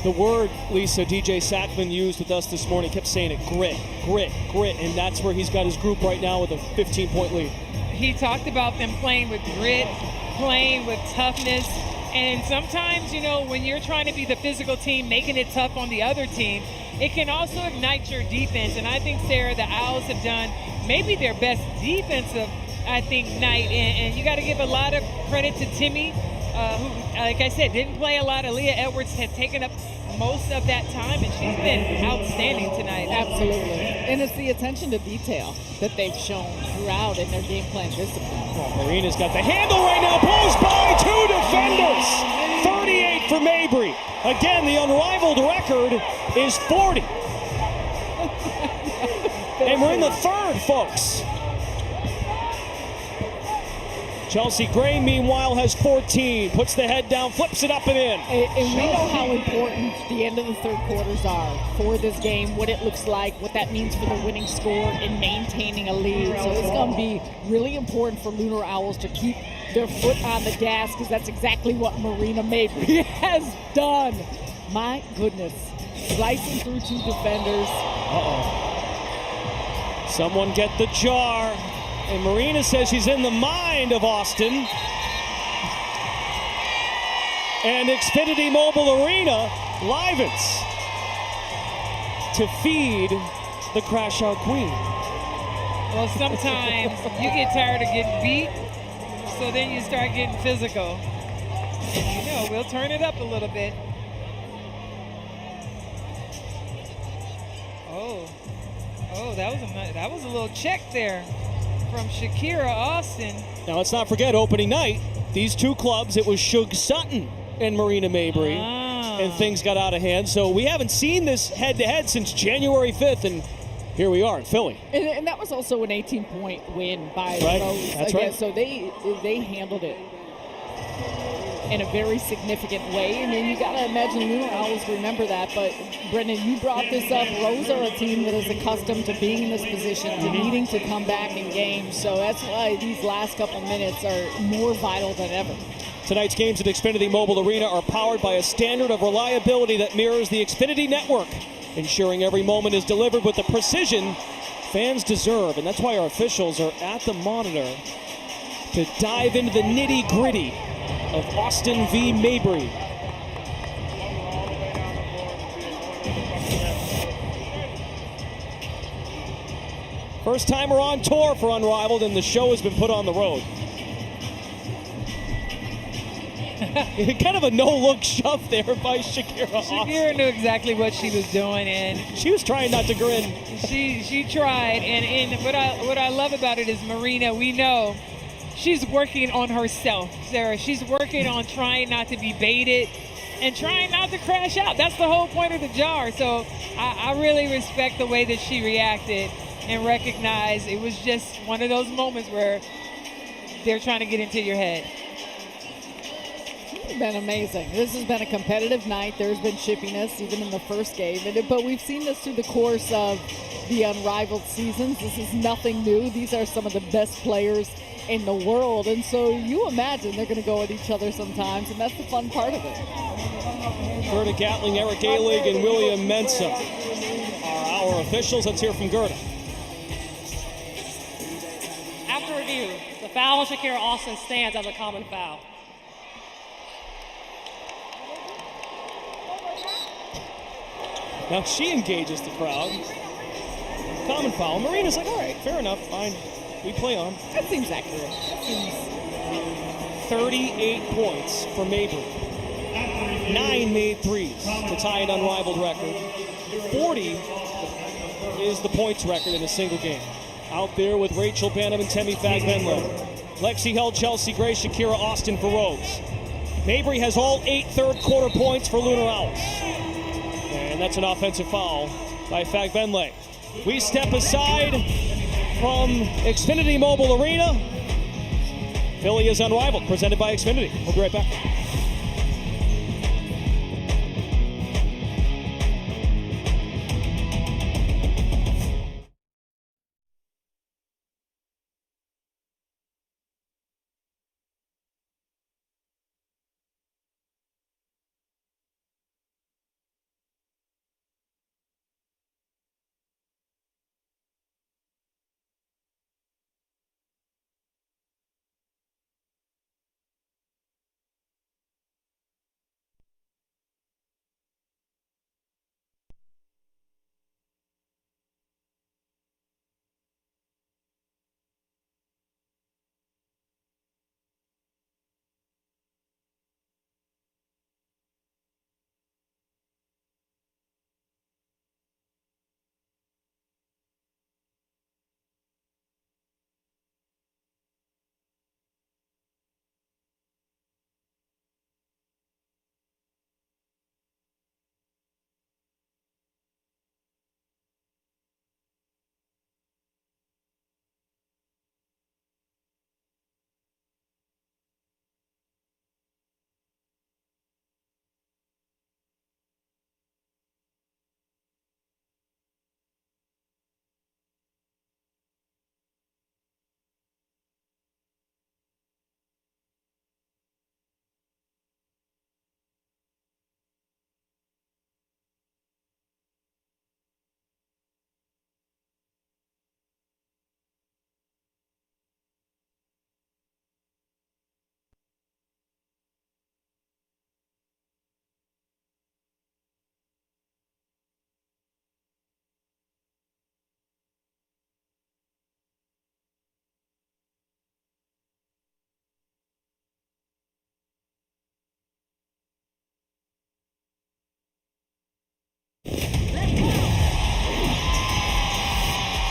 The word, Lisa, DJ Sackman used with us this morning, kept saying it, grit, grit, grit, and that's where he's got his group right now with a 15-point lead. He talked about them playing with grit, playing with toughness, and sometimes, you know, when you're trying to be the physical team, making it tough on the other team, it can also ignite your defense, and I think, Sarah, the Owls have done maybe their best defensive, I think, night, and you got to give a lot of credit to Timmy, who, like I said, didn't play a lot. Aaliyah Edwards had taken up most of that time, and she's been outstanding tonight. Absolutely. And it's the attention to detail that they've shown throughout in their game plan discipline. Oh, Marina's got the handle right now, pulls by 2 defenders. 38 for Mabry. Again, the unrivaled record is 40. And we're in the third, folks. Chelsea Gray, meanwhile, has 14. Puts the head down, flips it up and in. And we know how important the end of the third quarters are for this game, what it looks like, what that means for the winning score and maintaining a lead. So it's going to be really important for LUNAR Owls to keep their foot on the gas, because that's exactly what Marina Mabry has done. My goodness. Slicing through 2 defenders. Uh-oh. Someone get the jar. And Marina says she's in the mind of Austin. And Xfinity Mobile Arena livens to feed the Crash Out Queen. Well, sometimes you get tired of getting beat, so then you start getting physical. And, you know, we'll turn it up a little bit. Oh, that was a little check there from Shakira Austin. Now let's not forget, opening night, these two clubs, it was Shug Sutton and Marina Mabry, and things got out of hand. So we haven't seen this head-to-head since January 5th, and here we are in Philly. And that was also an 18-point win by Rose. That's right. So they handled it in a very significant way. And then you got to imagine LUNAR Owls remember that. But, Brendan, you brought this up. Rose are a team that is accustomed to being in this position, to needing to come back in games. So that's why these last couple minutes are more vital than ever. Tonight's games at Xfinity Mobile Arena are powered by a standard of reliability that mirrors the Xfinity network, ensuring every moment is delivered with the precision fans deserve. And that's why our officials are at the monitor to dive into the nitty-gritty of Austin v. Mabry. First time we're on tour for Unrivaled, and the show has been put on the road. Kind of a no-look shove there by Shakira Austin. Shakira knew exactly what she was doing, and she was trying not to grin. She tried, and what I love about it is Marina, we know she's working on herself, Sarah. She's working on trying not to be baited and trying not to crash out. That's the whole point of the jar. So I really respect the way that she reacted and recognized it was just one of those moments where they're trying to get into your head. It's been amazing. This has been a competitive night. There's been chippiness even in the first game, but we've seen this through the course of the Unrivaled seasons. This is nothing new. These are some of the best players in the world, and so you imagine they're going to go at each other sometimes, and that's the fun part of it. Gerda Gatling, Eric Galig, and William Mensah are our officials. Let's hear from Gerda. After review, the foul on Shakira Austin stands as a common foul. Now she engages the crowd. Common foul. Marina's like, all right, fair enough, fine. We play on. That seems accurate. That seems 38 points for Mabry. 9 made threes to tie an unrivaled record. 40 is the points record in a single game. Out there with Rachel Banham and Temi Fagbenle. Lexi held Chelsea Gray, Shakira Austin for Rose. Mabry has all 8 third-quarter points for LUNAR OWLS. And that's an offensive foul by Fagbenle. We step aside from Xfinity Mobile Arena. Philly is Unrivaled, presented by Xfinity. We'll be right back.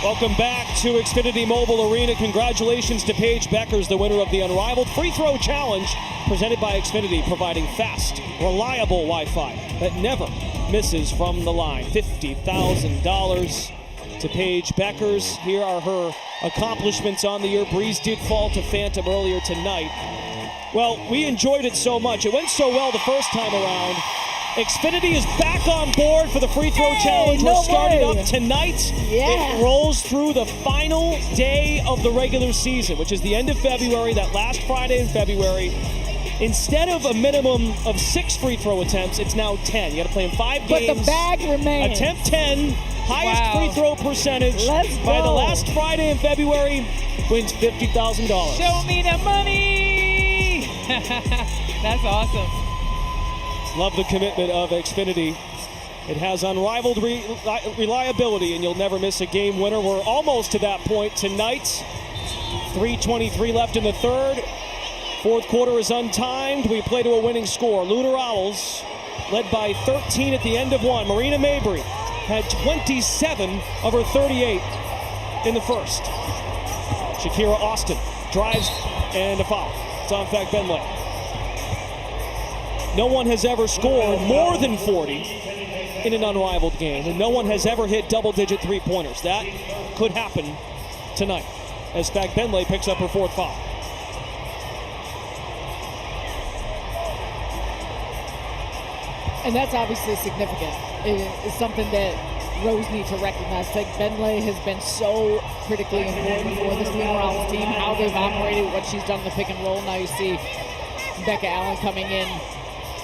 Welcome back to Xfinity Mobile Arena. Congratulations to Paige Beckers, the winner of the Unrivaled Free Throw Challenge, presented by Xfinity, providing fast, reliable Wi-Fi that never misses from the line. $50,000 to Paige Beckers. Here are her accomplishments on the year. Breeze did fall to Phantom earlier tonight. Well, we enjoyed it so much. It went so well the first time around. Xfinity is back on board for the free throw challenge. We're starting up tonight. Yeah. It rolls through the final day of the regular season, which is the end of February, that last Friday in February. Instead of a minimum of 6 free throw attempts, it's now 10. You got to play in 5 games. But the bag remains. Attempt 10, highest free throw percentage Let's go. by the last Friday in February wins $50,000. Show me the money. That's awesome. Love the commitment of Xfinity. It has unrivaled reliability, and you'll never miss a game winner. We're almost to that point tonight. 3:23 left in the third. Fourth quarter is untimed. We play to a winning score. LUNAR OWLS led by 13 at the end of one. Marina Mabry had 27 of her 38 in the first. Shakira Austin drives and a foul. It's on Fagbenle. No one has ever scored more than 40 in an unrivaled game, and no one has ever hit double-digit three-pointers. That could happen tonight as Fagbenle picks up her fourth foul. And that's obviously significant. It's something that Rose needs to recognize. Fagbenle has been so critically important for this LUNAR OWLS team, how they've operated, what she's done in the pick and roll. Now you see Becca Allen coming in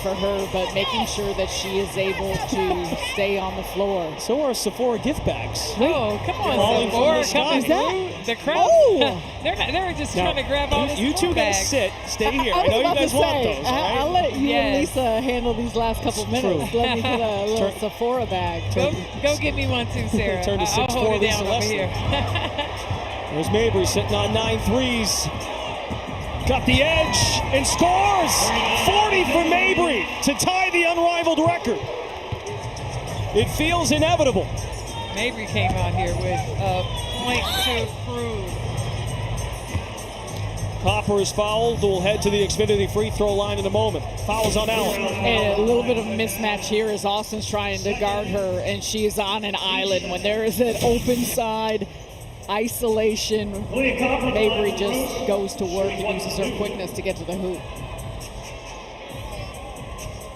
for her, but making sure that she is able to stay on the floor. So are Sephora gift bags. Oh, come on, Falling from Sephora. the sky. Coming through. The crowd. Oh! They're just Now, trying to grab all this you two guys bags. stay here. I I know was you about guys to want say, those, all right? I'll let you and Yes. Lisa handle these last couple It's minutes. true. Let me get a little Turn- Sephora bag. Go get me one too, Sarah. Turn to I'll 6'4" hold it Lisa down over Leslie. here. There's Mabry sitting on 9 threes. Got the edge and scores! 40 for Mabry to tie the unrivaled record. It feels inevitable. Mabry came out here with a point to prove. Copper is fouled. We'll head to the Xfinity free throw line in a moment. Fouls on Allen. And a little bit of a mismatch here as Austin's trying to guard her, and she is on an island. When there is an open side isolation, Mabry just goes to work and uses her quickness to get to the hoop.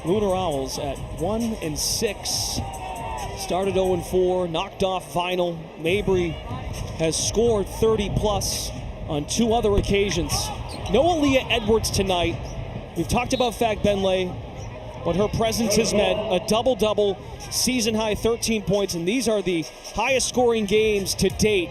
LUNAR Owls at 1-6. Started 0-4, knocked off Vinyl. Mabry has scored 30+ on 2 other occasions. No Aaliyah Edwards tonight. We've talked about Fag Benley, what her presence has meant. A double-double, season-high 13 points, and these are the highest-scoring games to date.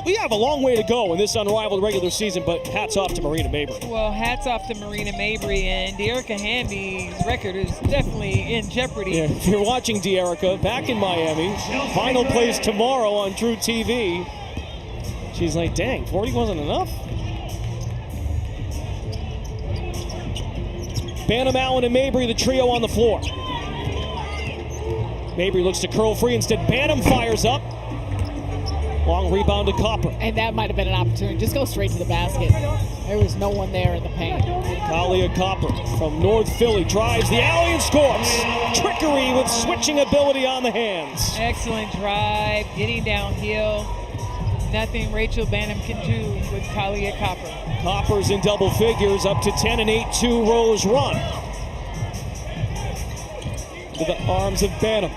We have a long way to go in this unrivaled regular season, but hats off to Marina Mabry. Well, hats off to Marina Mabry, and Dearica Hamby's record is definitely in jeopardy. Yeah, if you're watching Dearica back in Miami, final plays tomorrow on True TV. She's like, dang, 40 wasn't enough? Banham, Allen, and Mabry, the trio on the floor. Mabry looks to curl free. Instead, Banham fires up. Long rebound to Copper. And that might have been an opportunity. Just go straight to the basket. There was no one there in the paint. Collier Copper from North Philly drives the alley and scores. Trickery with switching ability on the hands. Excellent drive, getting downhill. Nothing Rachel Banham can do with Collier Copper. Copper's in double figures, up to 10 and 8-2 Rose run. To the arms of Banham.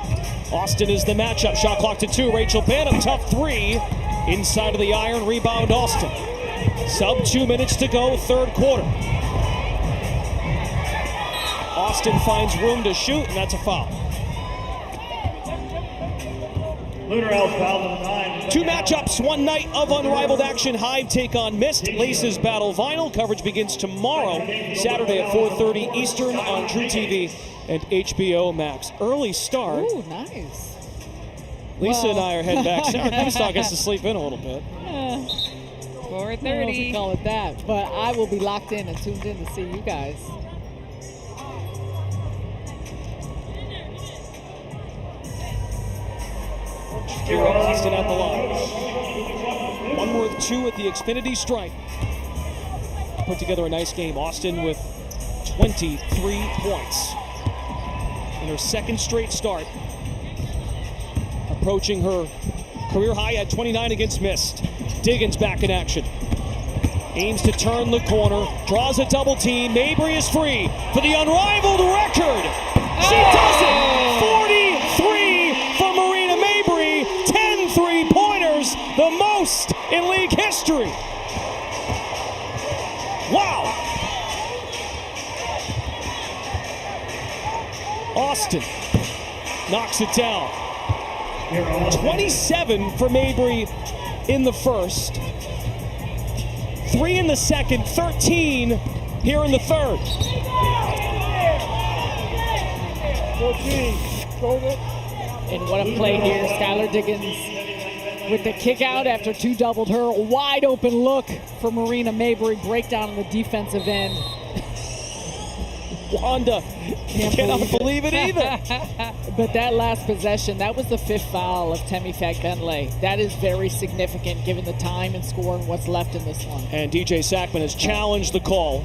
Austin is the matchup. Shot clock to 2. Rachel Banham, tough 3. Inside of the iron, rebound Austin. Sub 2 minutes to go, third quarter. Austin finds room to shoot, and that's a foul. LUNAR Owls foul number 9. 2 matchups, 1 night of unrivaled action. Hive take on Mist. Laces battle Vinyl. Coverage begins tomorrow, Saturday at 4:30 Eastern on True TV and HBO Max. Early start. Ooh, nice. Lisa and I are heading back. Sarah Kristoff gets to sleep in a little bit. 4:30. Call it that. But I will be locked in and tuned in to see you guys. Shakira Austin at the line. 1 worth 2 at the Xfinity Stripe. Put together a nice game. Austin with 23 points in her second straight start. Approaching her career high at 29 against Mist. Diggins back in action. Aims to turn the corner. Draws a double team. Mabry is free for the unrivaled record. She does it! 43 for Marina Mabry. 10 3-pointers, the most in league history. Wow! Austin knocks it down. 27 for Mabry in the first. 3 in the second, 13 here in the third. 14. And what a play here. Skylar Diggins with the kick out after 2 doubled her. Wide open look for Marina Mabry. Breakdown on the defensive end. Wanda cannot believe it either. But that last possession, that was the 5th foul of Temi Fagbenley. That is very significant given the time and score and what's left in this one. And DJ Sackman has challenged the call.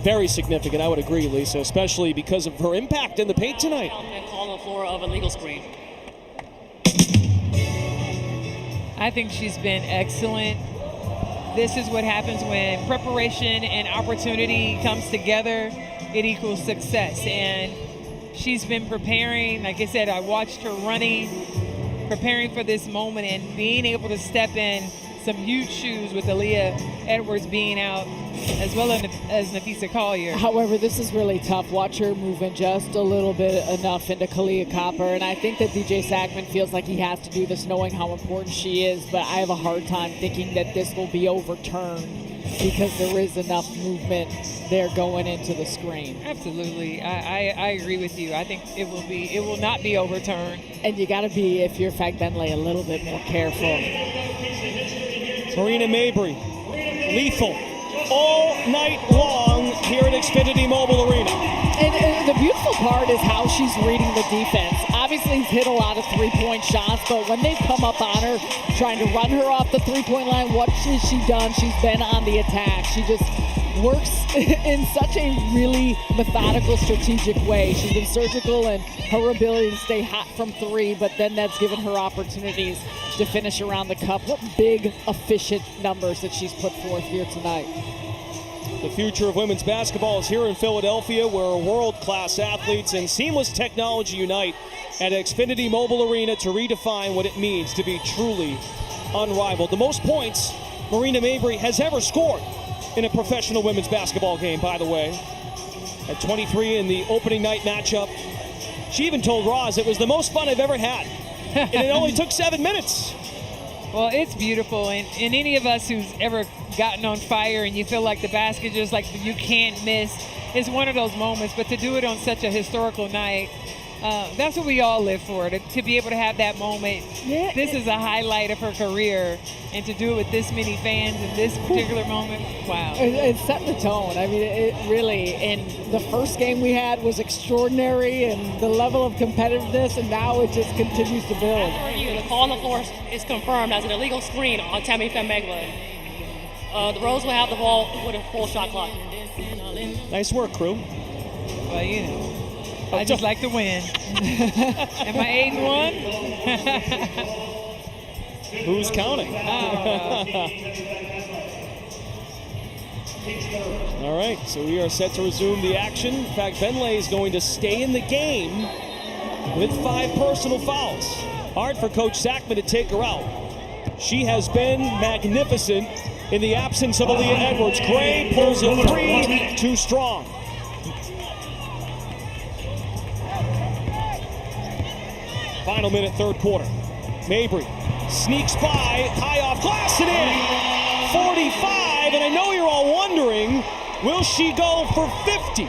Very significant, I would agree, Lisa, especially because of her impact in the paint tonight. And call on the floor of a legal screen. I think she's been excellent. This is what happens when preparation and opportunity comes together. It equals success. And she's been preparing. Like I said, I watched her running, preparing for this moment, and being able to step in some huge shoes with Aaliyah Edwards being out, as well as Napheesa Collier. However, this is really tough. Watch her move in just a little bit enough into Collier Copper, and I think that DJ Sackman feels like he has to do this knowing how important she is, but I have a hard time thinking that this will be overturned because there is enough movement there going into the screen. Absolutely. I agree with you. I think it will not be overturned. And you got to be, if you're Fagbenley, a little bit more careful. Marina Mabry, lethal all night long here at Xfinity Mobile Arena. And the beautiful part is how she's reading the defense. Obviously, he's hit a lot of three-point shots, but when they've come up on her, trying to run her off the three-point line, what has she done? She's been on the attack. She just works in such a really methodical, strategic way. She's been surgical in her ability to stay hot from three, but then that's given her opportunities to finish around the cup. What big, efficient numbers that she's put forth here tonight. The future of women's basketball is here in Philadelphia, where world-class athletes and seamless technology unite at Xfinity Mobile Arena to redefine what it means to be truly unrivaled. The most points Marina Mabry has ever scored in a professional women's basketball game, by the way, at 23 in the opening night matchup. She even told Roz it was the most fun I've ever had, and it only took 7 minutes. Well, it's beautiful, and any of us who's ever gotten on fire and you feel like the basket just like you can't miss, it's one of those moments. But to do it on such a historical night, that's what we all live for, to be able to have that moment. Yeah. This is a highlight of her career, and to do it with this many fans in this particular moment, wow. It set the tone. I mean, it really, and the first game we had was extraordinary, and the level of competitiveness, and now it just continues to build. After review, the call on the floor is confirmed as an illegal screen on Tammy Fembegler. The Rose will have the ball with a full shot clock. Nice work, crew. Well, you know, I just like to win. Am I 8-1? Who's counting? All right, so we are set to resume the action. In fact, Benlay is going to stay in the game with 5 personal fouls. Hard for Coach Sackman to take her out. She has been magnificent in the absence of Aaliyah Edwards. Gray pulls a 3, too strong. Final minute, third quarter. Mabry sneaks by, high off glass and in. 45, and I know you're all wondering, will she go for 50?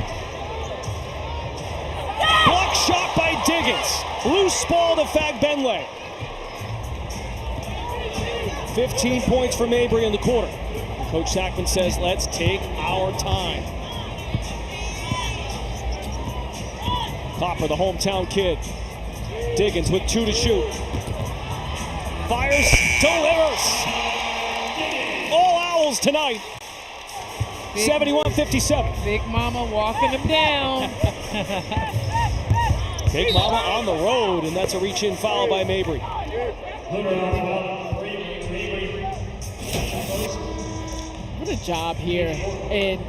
Block shot by Diggins. Loose ball to Fagbenle. 15 points for Mabry in the quarter. Coach Sackman says, let's take our time. Copper, the hometown kid. Diggins with 2 to shoot. Fires, delivers. All Owls tonight. 71-57. Big Mama walking them down. Big Mama on the road, and that's a reach-in foul by Mabry. What a job here. And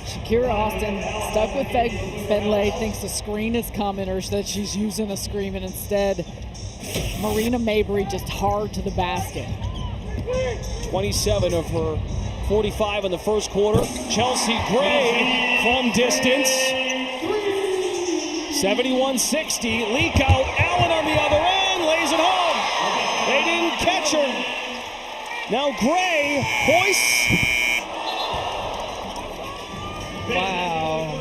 Shakira Austin stuck with Benlay, thinks the screen is coming, or that she's using a screen, and instead Marina Mabry just hard to the basket. 27 of her 45 in the first quarter. Chelsea Gray from distance. 71-60. Leak out. Allen on the other end. Lays it home. They didn't catch her. Now Gray hoists. Wow.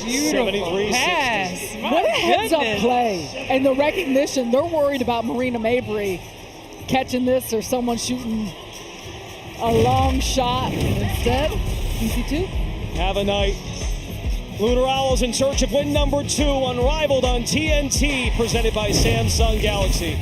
Beautiful pass. What a heads-up play. And the recognition, they're worried about Marina Mabry catching this or someone shooting a long shot. Instead, easy 2. Have a night. Lunar Owls in search of win number 2, Unrivaled on TNT, presented by Samsung Galaxy.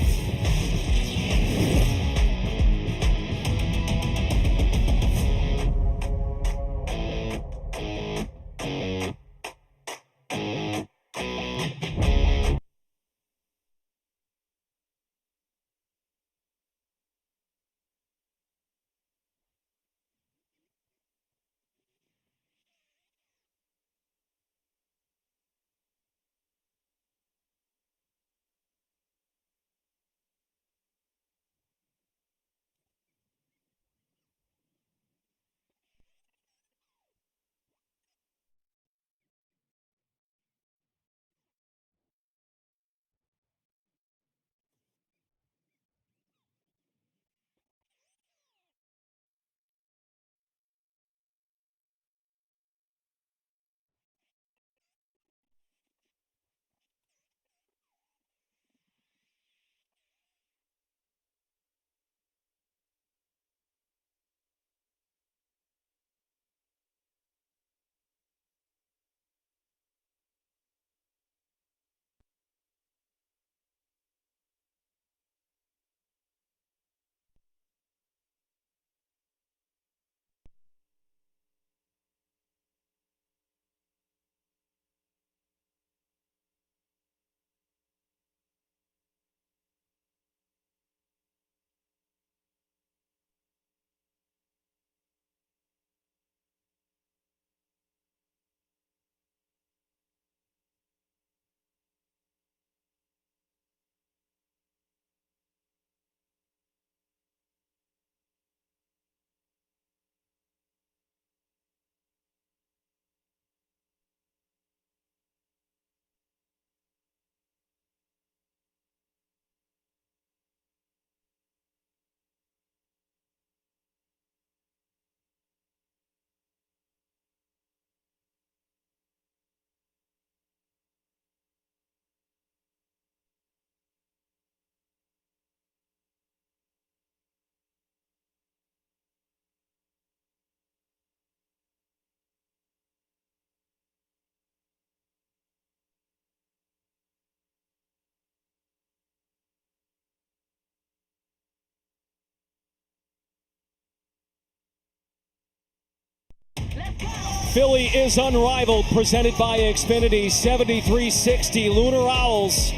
Philly is unrivaled, presented by Xfinity. 73-60. Lunar Owls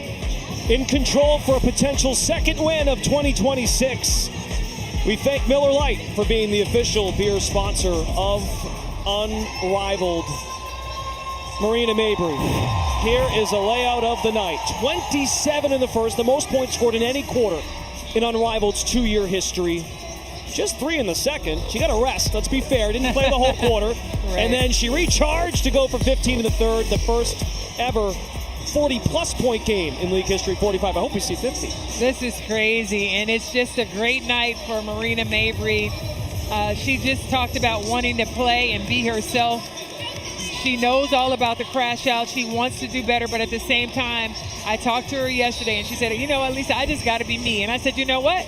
in control for a potential second win of 2026. We thank Miller Lite for being the official beer sponsor of Unrivaled. Marina Mabry. Here is a layout of the night. 27 in the first, the most points scored in any quarter in Unrivaled's 2-year history. Just 3 in the second. She got a rest, let's be fair. Didn't play the whole quarter. Right. And then she recharged to go for 15 in the third, the first ever 40-plus point game in league history, 45. I hope we see 50. This is crazy, and it's just a great night for Marina Mabry. She just talked about wanting to play and be herself. She knows all about the crash out. She wants to do better, but at the same time, I talked to her yesterday, and she said, you know what, Lisa, I just got to be me. And I said, you know what?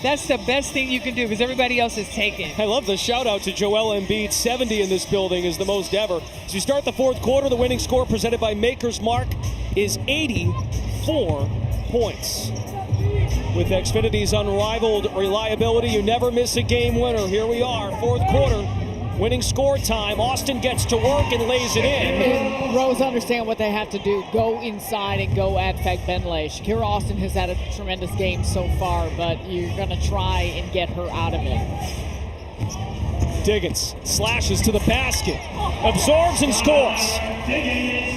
That's the best thing you can do because everybody else is taken. I love the shout out to Joel Embiid. 70 in this building is the most ever. As we start the fourth quarter, the winning score presented by Maker's Mark is 84 points. With Xfinity's unrivaled reliability, you never miss a game winner. Here we are, fourth quarter. Winning score time. Austin gets to work and lays it in. And Rose understand what they have to do. Go inside and go at Fagbenle. Shakira Austin has had a tremendous game so far, but you're going to try and get her out of it. Diggins slashes to the basket. Absorbs and scores.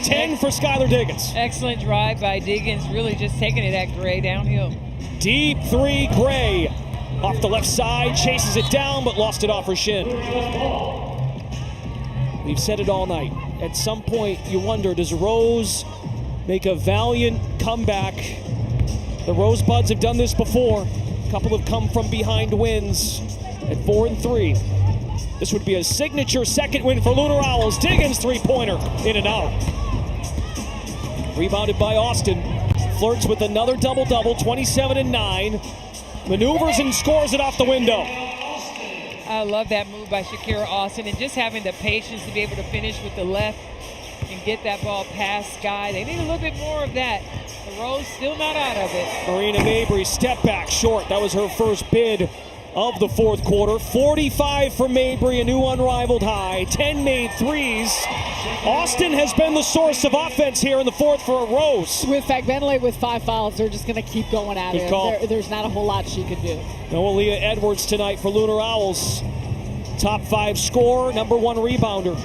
10 for Skylar Diggins. Excellent drive by Diggins, really just taking it at Gray downhill. Deep three, Gray. Off the left side, chases it down, but lost it off her shin. We've said it all night. At some point, you wonder, does Rose make a valiant comeback? The Rosebuds have done this before. A couple have come from behind wins at 4-3. This would be a signature second win for Lunar Owls. Diggins three-pointer, in and out. Rebounded by Austin. Flirts with another double-double, 27 and 9. Maneuvers and scores it off the window. I love that move by Shakira Austin and just having the patience to be able to finish with the left and get that ball past Sky. They need a little bit more of that. The Rose still not out of it. Marina Mabry, step back short. That was her first bid of the fourth quarter. 45 for Mabry, a new unrivaled high. 10 made threes. Austin has been the source of offense here in the fourth for a Rose. With Fagbenle with 5 fouls, they're just going to keep going at Good it. call. There's not a whole lot she could do. Noelia Edwards tonight for Lunar Owls. Top 5 scorer, number 1 rebounder.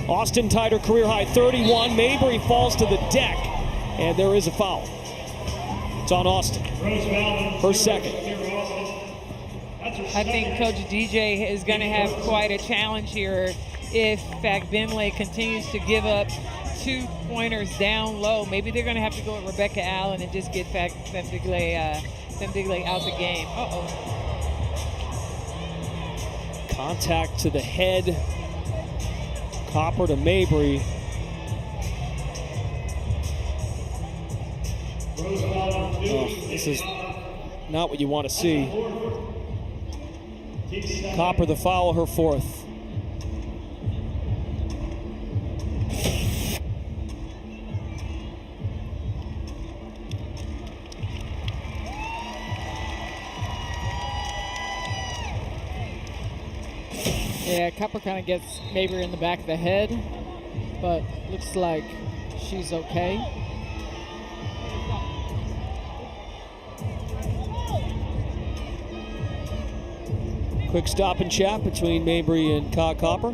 Austin tied her career high 31. Mabry falls to the deck, and there is a foul. It's on Austin. Her second. I think Coach DJ is going to have quite a challenge here if Fagbenle continues to give up 2-pointers down low. Maybe they're going to have to go with Rebecca Allen and just get Fagbenle out the game. Uh-oh. Contact to the head. Copper to Mabry. Oh, this is not what you want to see. Copper the foul, her fourth. Yeah, Copper kind of gets Mabry in the back of the head, but looks like she's okay. Quick stop and chat between Mabry and Copper.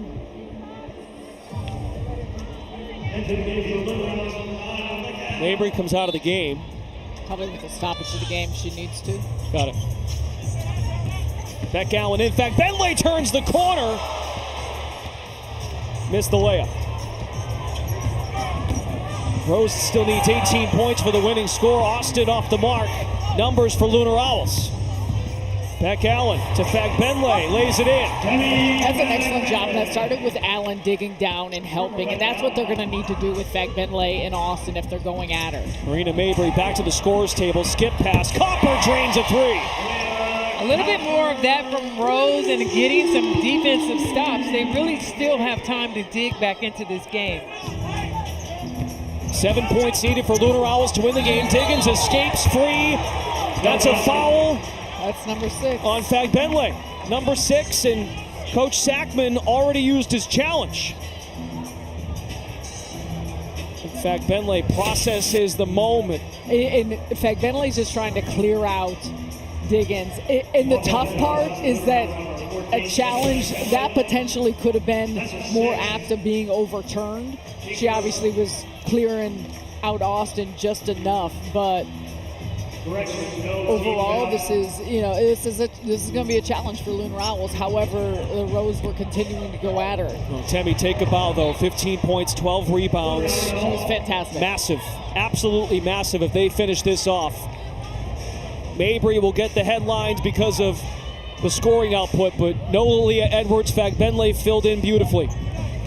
Mabry comes out of the game. Probably with a stoppage of the game, she needs to. Got it. Beck Allen, in fact, Bentley turns the corner. Missed the layup. Rose still needs 18 points for the winning score. Austin off the mark. Numbers for Lunar Owls. Beck Allen to Fagbenle, lays it in. That's an excellent job. That started with Allen digging down and helping, and that's what they're going to need to do with Fagbenle and Austin if they're going at her. Marina Mabry back to the scores table. Skip pass. Copper drains a three. A little bit more of that from Rose and getting some defensive stops. They really still have time to dig back into this game. 7 points needed for Lunar Owls to win the game. Diggins escapes free. That's a foul. That's number 6. On Fagbenle. Number 6, and Coach Sackman already used his challenge. In fact, Bentley processes the moment. In fact, Bentley's just trying to clear out Diggins. And the tough part is that a challenge that potentially could have been more apt of being overturned. She obviously was clearing out Austin just enough, but overall, this is going to be a challenge for LUNAR Owls. However, the Rose were continuing to go at her. Well, Temi Takabau, though, 15 points, 12 rebounds. She was fantastic. Massive, absolutely massive if they finish this off. Mabry will get the headlines because of the scoring output, but no Leah Edwards. Fact, Bentley filled in beautifully.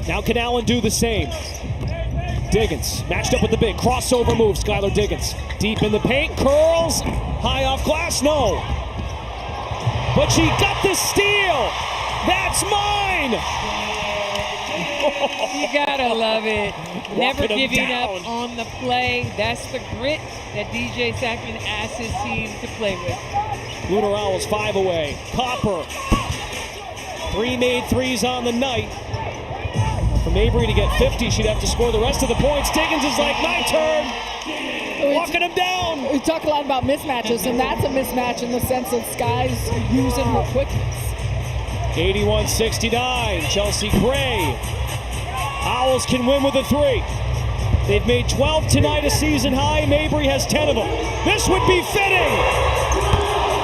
Now can Allen do the same? Diggins matched up with the big crossover move. Skylar Diggins deep in the paint, curls, high off glass, no. But she got the steal. That's mine. You gotta love it. Never Walking him giving down. up on the play. That's the grit that DJ Sackman asked his team to play with. LUNAR Owls 5 away. Copper. 3 made threes on the night. For Mabry to get 50, she'd have to score the rest of the points. Diggins is like, my turn. Walking him down. We talk a lot about mismatches, and that's a mismatch in the sense of Sky's using her quickness. 81-69. Chelsea Gray. Owls can win with a 3. They've made 12 tonight, a season high. Mabry has 10 of them. This would be fitting.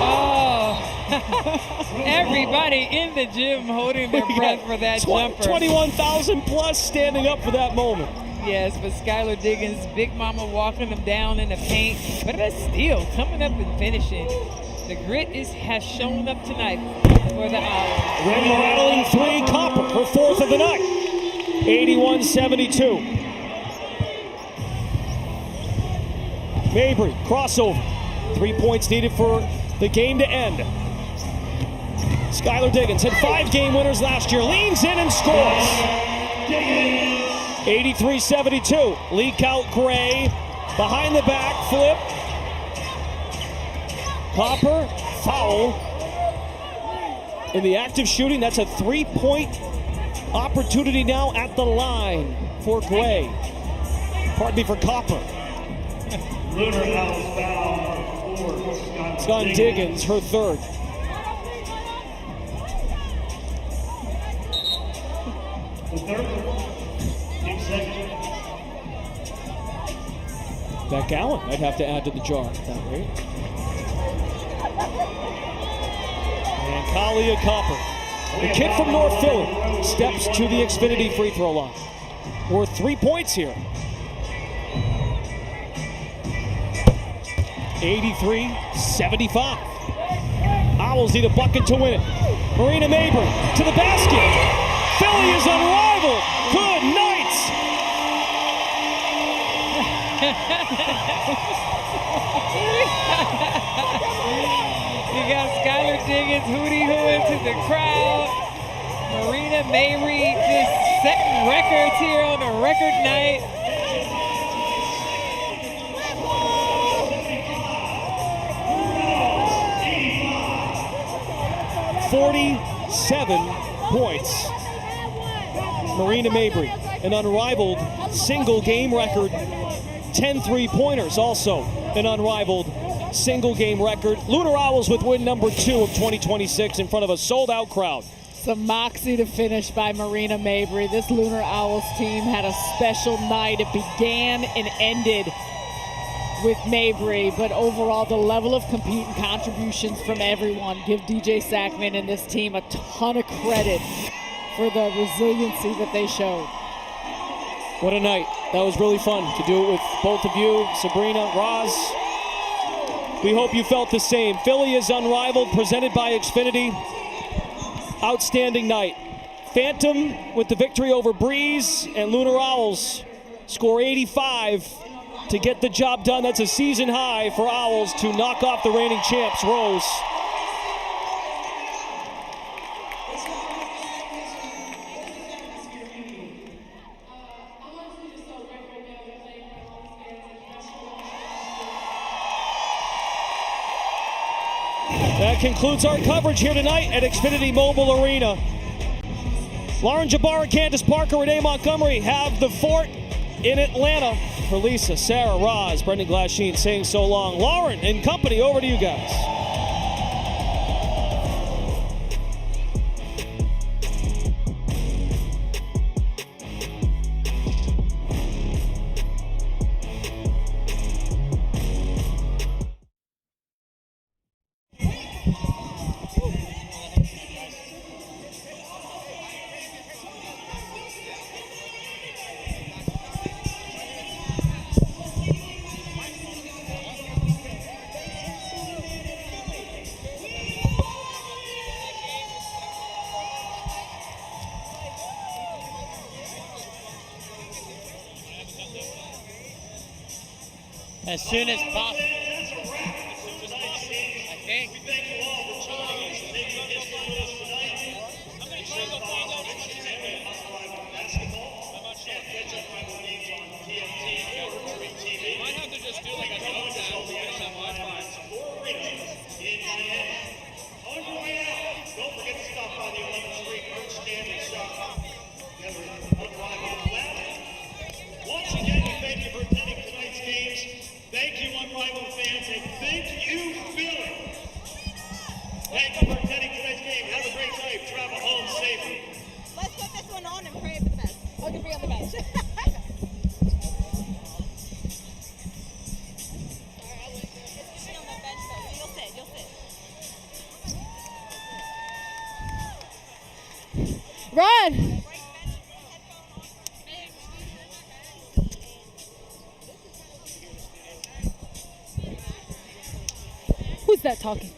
Oh, everybody in the gym holding their breath for that jumper. 21,000 plus standing up for that moment. Yes, but Skylar Diggins, Big Mama walking them down in the paint. But that's still coming up and finishing. The grit has shown up tonight for the Owls. Red rattling 3, Copper, her 4th of the night. 81-72. Mabry, crossover. 3 points needed for the game to end. Skylar Diggins had 5 game winners last year. Leans in and scores. 83-72. Leak out Gray. Behind the back, flip. Copper, foul. In the active shooting, that's a 3-point opportunity now at the line for Gray. Pardon me, for Copper. LUNAR Owls foul. It's on Diggins, her 3rd. The 3rd. Team second. Beck Allen I'd have to add to the jar at that rate. And Collier Copper, the kid from North Philly, steps to the Xfinity free throw line. Worth 3 points here. 83-75. Owls need a bucket to win it. Marina Mabry to the basket. Philly is unrivaled. Good night. You got Skylar Diggins hootie-hooing to the crowd. Marina Mabry just setting records here on a record night. .47 points. Marina Mabry, an unrivaled single game record. 10 3-pointers, also an unrivaled single game record. LUNAR Owls with win number 2 of 2026 in front of a sold-out crowd. Some moxie to finish by Marina Mabry. This LUNAR Owls team had a special night. It began and ended with Mabry, but overall the level of compete and contributions from everyone give DJ Sackman and this team a ton of credit for the resiliency that they showed. What a night. That was really fun to do it with both of you, Sabrina, Roz. We hope you felt the same. Philly is unrivaled, presented by Xfinity. Outstanding night. Phantom with the victory over Breeze, and LUNAR Owls score 85 to get the job done. That's a season high for Owls to knock off the reigning champs, Rose. That concludes our coverage here tonight at Xfinity Mobile Arena. Lauren Jabbar and Candace Parker, Renee Montgomery have the fort in Atlanta. For Lisa, Sarah, Roz, Brendan Glasheen saying so long. Lauren and company, over to you guys. As soon as possible. I think. We thank you all for joining us and making history with us tonight. How many shows will follow basketball? I'm not sure. Catch up rival games on TNT or Free TV. Might have to just do like a double down. We don't have Wi-Fi. In Miami. On your way out, don't forget to stop by the 11th Street merch stand and shop. Together Unrivaled Lounge. Once again, we thank you for attending tonight's games. Thank you, Unrivaled fans, and thank you, Philly. Thank you for attending tonight's game. Have a great night. Travel home safely. Let's put this one on and pray for the best. I'll be on the bench. Run! Who's that talking?